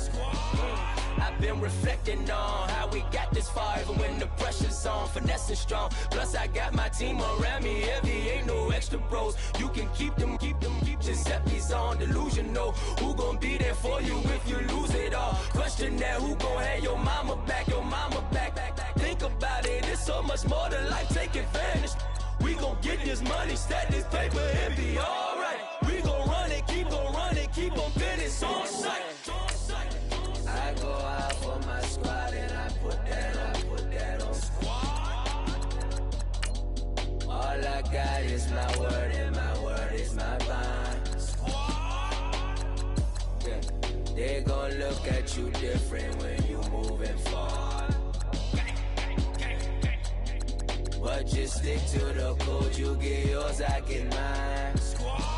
I've been reflecting on how we got this far, even when the pressure's on, finessing strong. Plus I got my team around me heavy, ain't no extra bros. You can keep them, Giuseppe's on delusional. Who gon' be there for you if you lose it all? Question that, who gon' have your mama back? Think about it, it's so much more to life, take advantage. We gon' get this money, stack this paper and be alright. We gon' run it, keep on finish on sight. I go out for my squad and I put that on squad. All I got is my word and my word is my bond. Squad. Yeah. They gon' look at you different when you moving forward. But just stick to the code, you get yours, I get mine. Squad.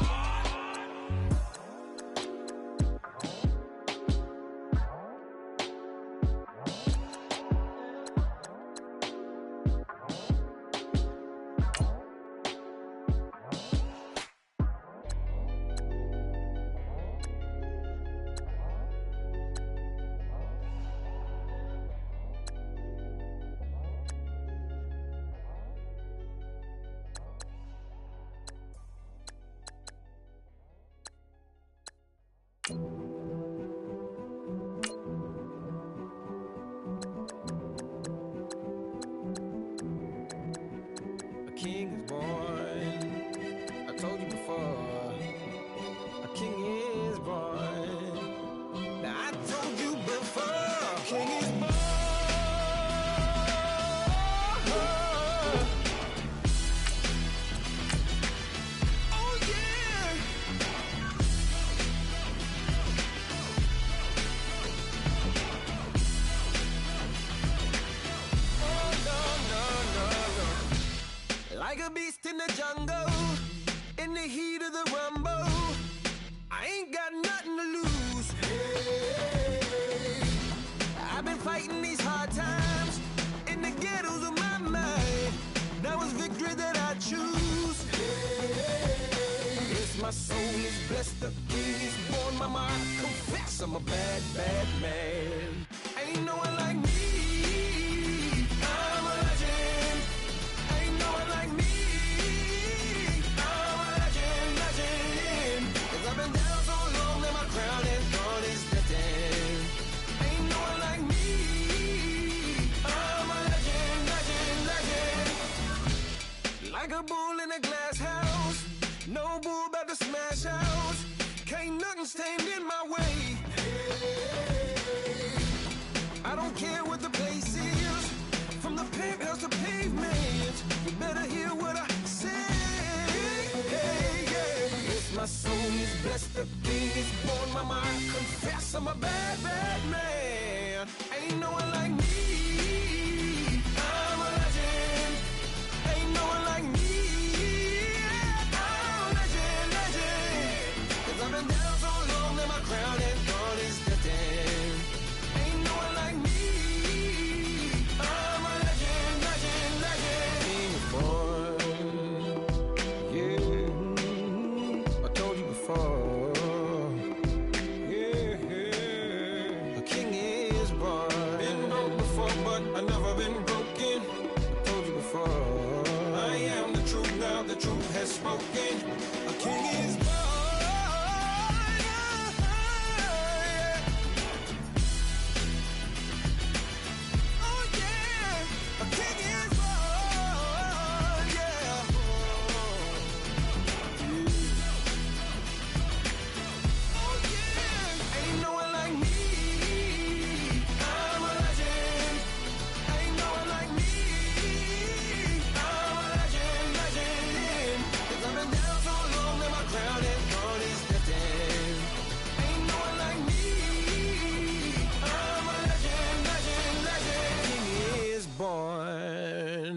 King is born. I told you before. A king is born. Now I told you before. King is born. Oh yeah. Like a beast in the jungle, in the heat of the rumble, I ain't got nothing to lose. Hey, I've been fighting these hard times in the ghettos of my mind. Now it's victory that I choose. Hey, yes, my soul is blessed, the king is born. Mama, I confess I'm a bad, bad man. Ain't no one like me. I'm a legend. Ain't no one like me. I'm a legend. 'Cause I've been down so long that my crown and throne is destined. Ain't no one like me. I'm a legend. Like a bull in a glass house. No bull about to smash house. Can't nothing stand in my way. I don't care what the place is, from the penthouse to pavement. You better hear what I say. Hey, yeah. Yes, my soul is blessed, the king is born. Mama, I confess I'm a bad, bad man. Ain't no one like me. I'm a legend. Ain't no one like me. I'm a legend. 'Cause I've been down so long that my crown and throne is destined. Ain't no one like me. I'm a legend. King is born. Yeah, I told you before. the truth has spoken. A king is born. Oh yeah, a king is born. Yeah. Oh yeah, ain't no one like me. I'm a legend. Ain't no one like me. I'm a legend, legend. 'Cause I've been down so long that my crown and throne is lifted. Ain't no one like me. I'm a legend, legend, legend. King is born.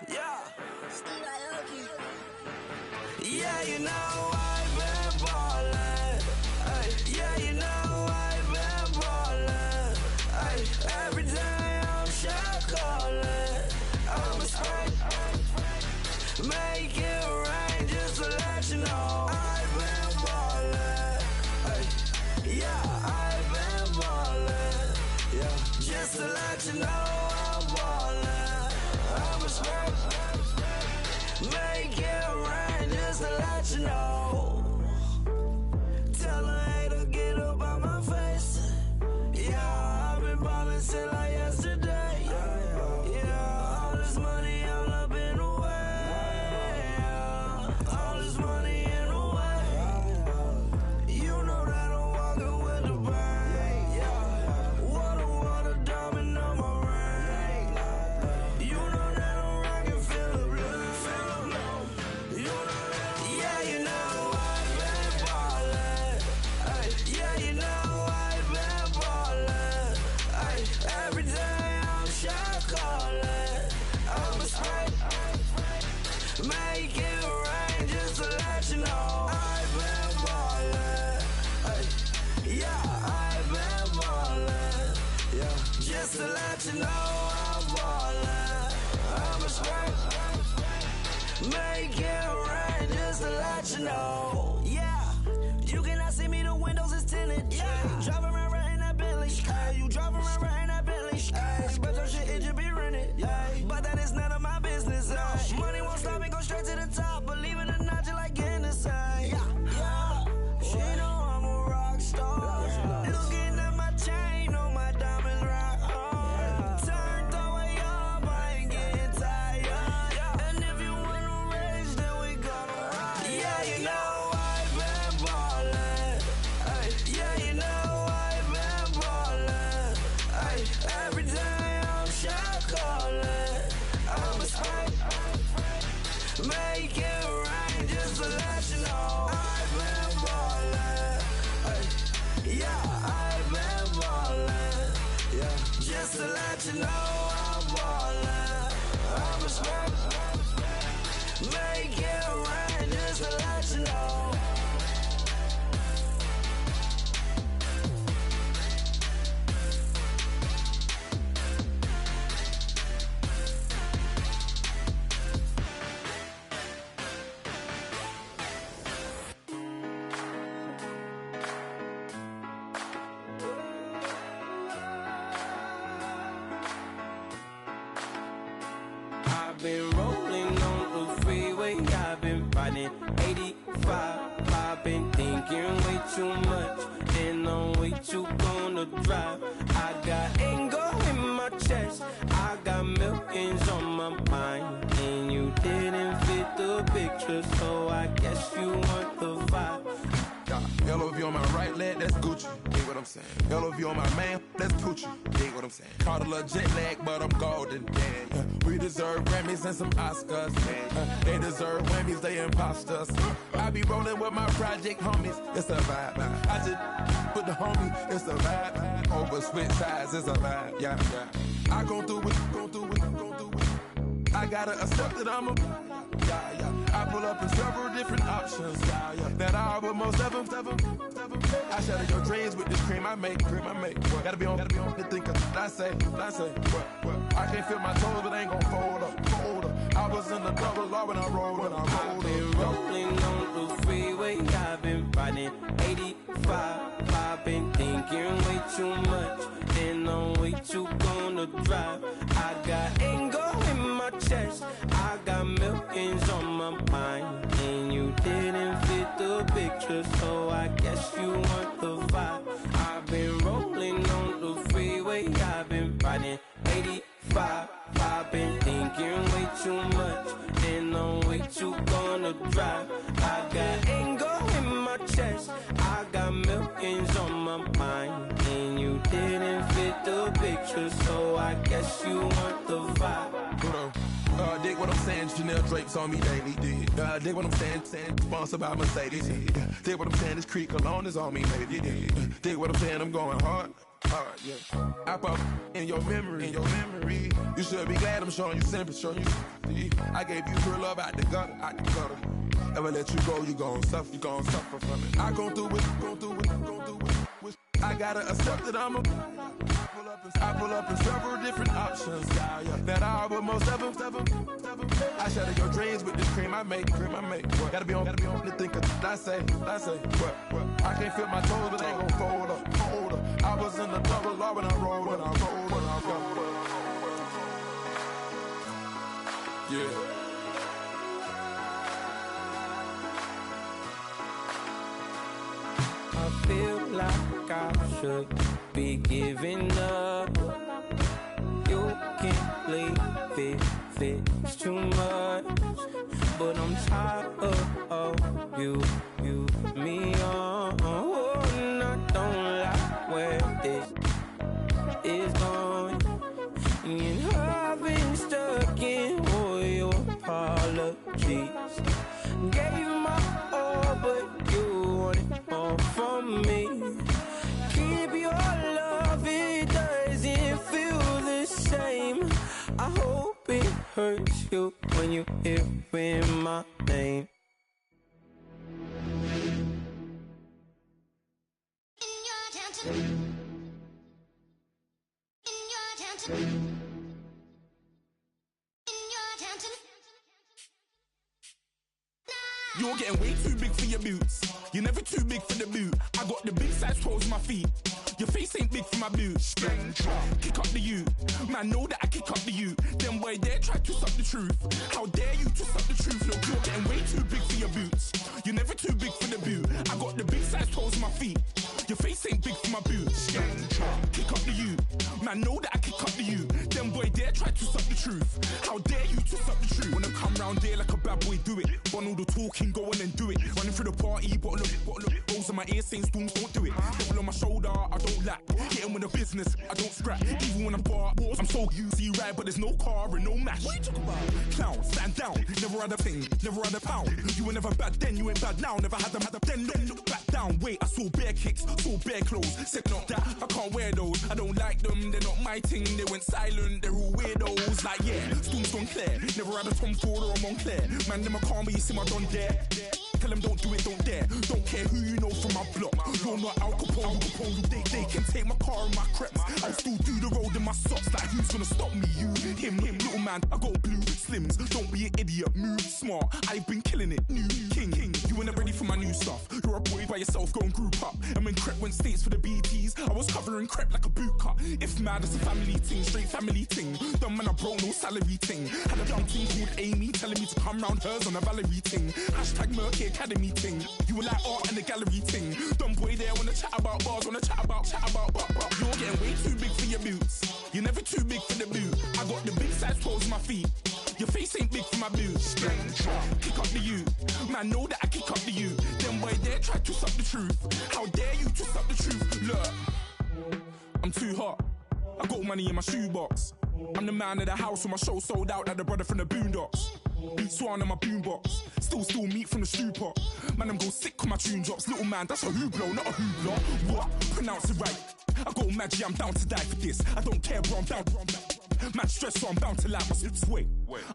Yeah. Yeah, you know I've been ballin'. Ay, yeah, you know I've been ballin'. Ay, every day I'm shot callin'. I'm a straight, make it rain just to let you know I've been ballin'. Ay, yeah, I've been ballin'. Yeah, just to let you know I'm ballin'. I'm a straight, make it rain just to let you know. Tell a hater get up out my face. Yeah, I've been ballin' since like yesterday. Yeah, all this money all up in the way. All this money in the way. You know that I'm walking with the bank. Yeah, water, diamond on my ring. You know that I'm rockin' feel the blue. You know that, yeah, you know I've been ballin'. Ay, yeah, you know I've been ballin'. Ay, every day I'm shot callin'. I'm a straight, make it rain just to let you know I've been ballin'. Ay, yeah, I've been ballin'. Yeah, just to let you know I'm ballin'. I'm a straight, make it rain just to let you know. Yeah, you cannot see me, the windows is tinted. Yeah, driving around right in that Bentley. Ay, you driving around right in that Bentley. Ay, but your shit, it just be rented. Yeah, but that is none of my business. Ay, money won't stop me, go straight to the top. Believe it or not, you like getting the same. Yeah, she know I'm a rock star. Looking at my chain, on my diamonds rock hard. Turned the way up, I ain't getting tired. And if you wanna race, then we gonna ride. Yeah, you know I've been ballin'. Ay, yeah, you know I've been ballin'. Ay, every day I'm shot callin'. I'm a straight, make it rain just to let you know I've been ballin'. Ay, yeah, I've been ballin'. Yeah, just to let you know I'm ballin'. I'm a straight, make it rain just to let you know. I've been rolling on the freeway, I've been riding 85. I've been thinking way too much, and I'm way too gonna drive. I got anger in my chest, I got millions on my mind, and you didn't fit the picture, so I guess you want the vibe. LOV on my right leg, that's Gucci. Dig what I'm saying? LOV on my man, that's Gucci. Dig what I'm saying? Caught a little jet lag, but I'm golden. Yeah. We deserve Grammys and some Oscars. They deserve Whammies, they imposters. I be rolling with my project homies, it's a vibe. I just put the homie, it's a vibe. Over switch sides, it's a vibe. Yeah. I gon' do it, gon' do it, gon' do it. I gotta accept that I'm a I pull up in several different options. That I will most ever. I shatter your dreams with this cream I make. Gotta be on the thinker. I say. What? I can't feel my toes, but ain't gon' fold up. I was in the double law when I rolled. I've been rolling on the freeway, I've been riding riding 85. I've been thinking way too much, and I'm way too gonna drive. I got anger in my chest, I got millions on my mind, and you didn't fit the picture, so I guess you want the vibe. I've been rolling on the freeway, I've been riding 85. I've been thinking way too much, and I'm way too gonna drive. I got anger in my chest, I got millions on my mind, and you didn't fit the picture, so I guess you want the vibe. Dig what I'm saying, Chanel drapes on me daily. Dig what I'm saying, sponsored by Mercedes. Dig what I'm saying, this creek alone is on me, baby. Dig what I'm saying, I'm going hard. Yeah. I pop in your memory, You should be glad I'm showing you sympathy, I gave you pure love out the gutter, Ever let you go, you gon' suffer from it. I gon' do it. I gotta accept that I pull up in several different options. That I but most of them. I shatter your dreams with this cream I make. What? Gotta be on the thinker. I say. What? I can't feel my toes, but they gon' fold up. I was in the double law when I rolled. Yeah. I feel like I should be giving up. You can't leave it, it's too much. But I'm tired of you, me on. And I don't like where this is going. And I've been stuck in all your apologies. Gave my all, but you wanted more from me. Keep your love, it doesn't feel the same. I hope it hurts you when you hear my name. You're getting way too big for your boots. You're never too big for the boot. I got the big size toes on my feet. Your face ain't big for my boots. Kick up the you. Man, know that I kick up the you. Them boy there try to suck the truth. How dare you to suck the truth? Look, you're getting way too big for your boots. You're never too big for the boot. I got the big size toes on my feet. Your face ain't big for my boots. Kick up the you. Man, know that I kick up the you. Them boy there try to suck the truth. How dare you to suck the truth? Wanna come round there like a bad boy, do it. Want all the talking, go on and do it. Running through the party, bottle up. Rolls in my ear saying storms, don't do it. Devil on my shoulder, I don't lack. Getting with the business, I don't scrap. Even when I'm bar wars, I'm so easy right, but there's no car and no match. What you talking about? Clown, stand down. Never had a thing, never had a pound. You were never bad then, you ain't bad now. Never had them, then look back down. Wait, I saw bare kicks, saw bare clothes. Said not that, I can't wear those. I don't like them, they're not my thing. They went silent, they're all weirdos. Like yeah, storm's gone clear. Never had a Tom Ford or a Montclair. Man, them I can't, but you see my don there. Tell them don't do it, don't dare. Don't care who you know from my block. You're not Al Capone, they can take my car and my crepes. I'll still do the road in my socks. Like who's gonna stop me? You, him, little man. I got blue slims. Don't be an idiot, move smart. I've been killing it, new king. You weren't ready for my new stuff. You're a boy by yourself, go and group up. And when Crep went states for the BTs, I was covering Crep like a boot cut. If mad, it's a family thing, straight family thing. Dumb man, I broke no salary thing. Had a young thing called Amy telling me to come round hers on a Valerie thing. Hashtag Murky Academy thing. You were like art and the gallery thing. Dumb boy there wanna chat about bars, wanna chat about. You're getting way too big for your boots. You're never too big for the boot. I got the big size toes on my feet. Your face ain't big for my boots. Kick up the you. Man, know that I kick up the you. Them boy there try to suck the truth. How dare you to suck the truth? Look, I'm too hot. I got money in my shoebox. I'm the man of the house when my show sold out like the brother from the Boondocks. Beat Swan on my boombox. Still meat from the stew pot. Man, I'm go sick when my tune drops. Little man, that's a hooplo, not a hoopla. What? Pronounce it right. I go Maggie, I'm down to die for this. I don't care, bro, I'm down. Mad stress, so I'm bound to like my slips. Wait,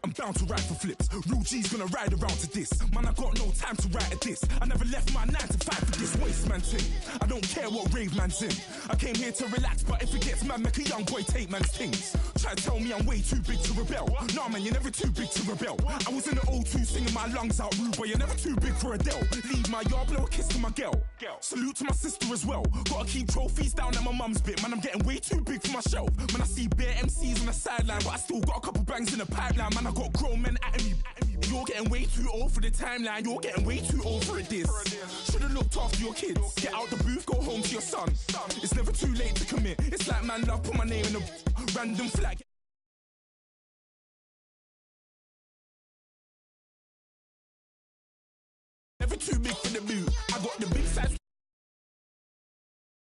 I'm bound to ride for flips. Real G's gonna ride around to this. Man, I got no time to write a diss. I never left my 9 to 5 for this waste man thing. I don't care what rave man's in. I came here to relax, but if it gets mad, make a young boy take man's things. Try to tell me I'm way too big to rebel. Nah, man, you're never too big to rebel. I was in the O2 singing my lungs out rude, but you're never too big for Adele. Leave my yard, blow a kiss to my girl. Salute to my sister as well. Gotta keep trophies down at my mum's bit. Man, I'm getting way too big for my shelf. Man, I see bare MCs on the sideline, but I still got a couple bangs in the pipeline. Man, I got grown men at me. You're getting way too old for the timeline. You're getting way too old for a diss. Should've looked after your kids. Get out the booth, go home to your son. It's never too late to commit. It's like man love, put my name in a random flag. Never too big for the boot. I got the big size.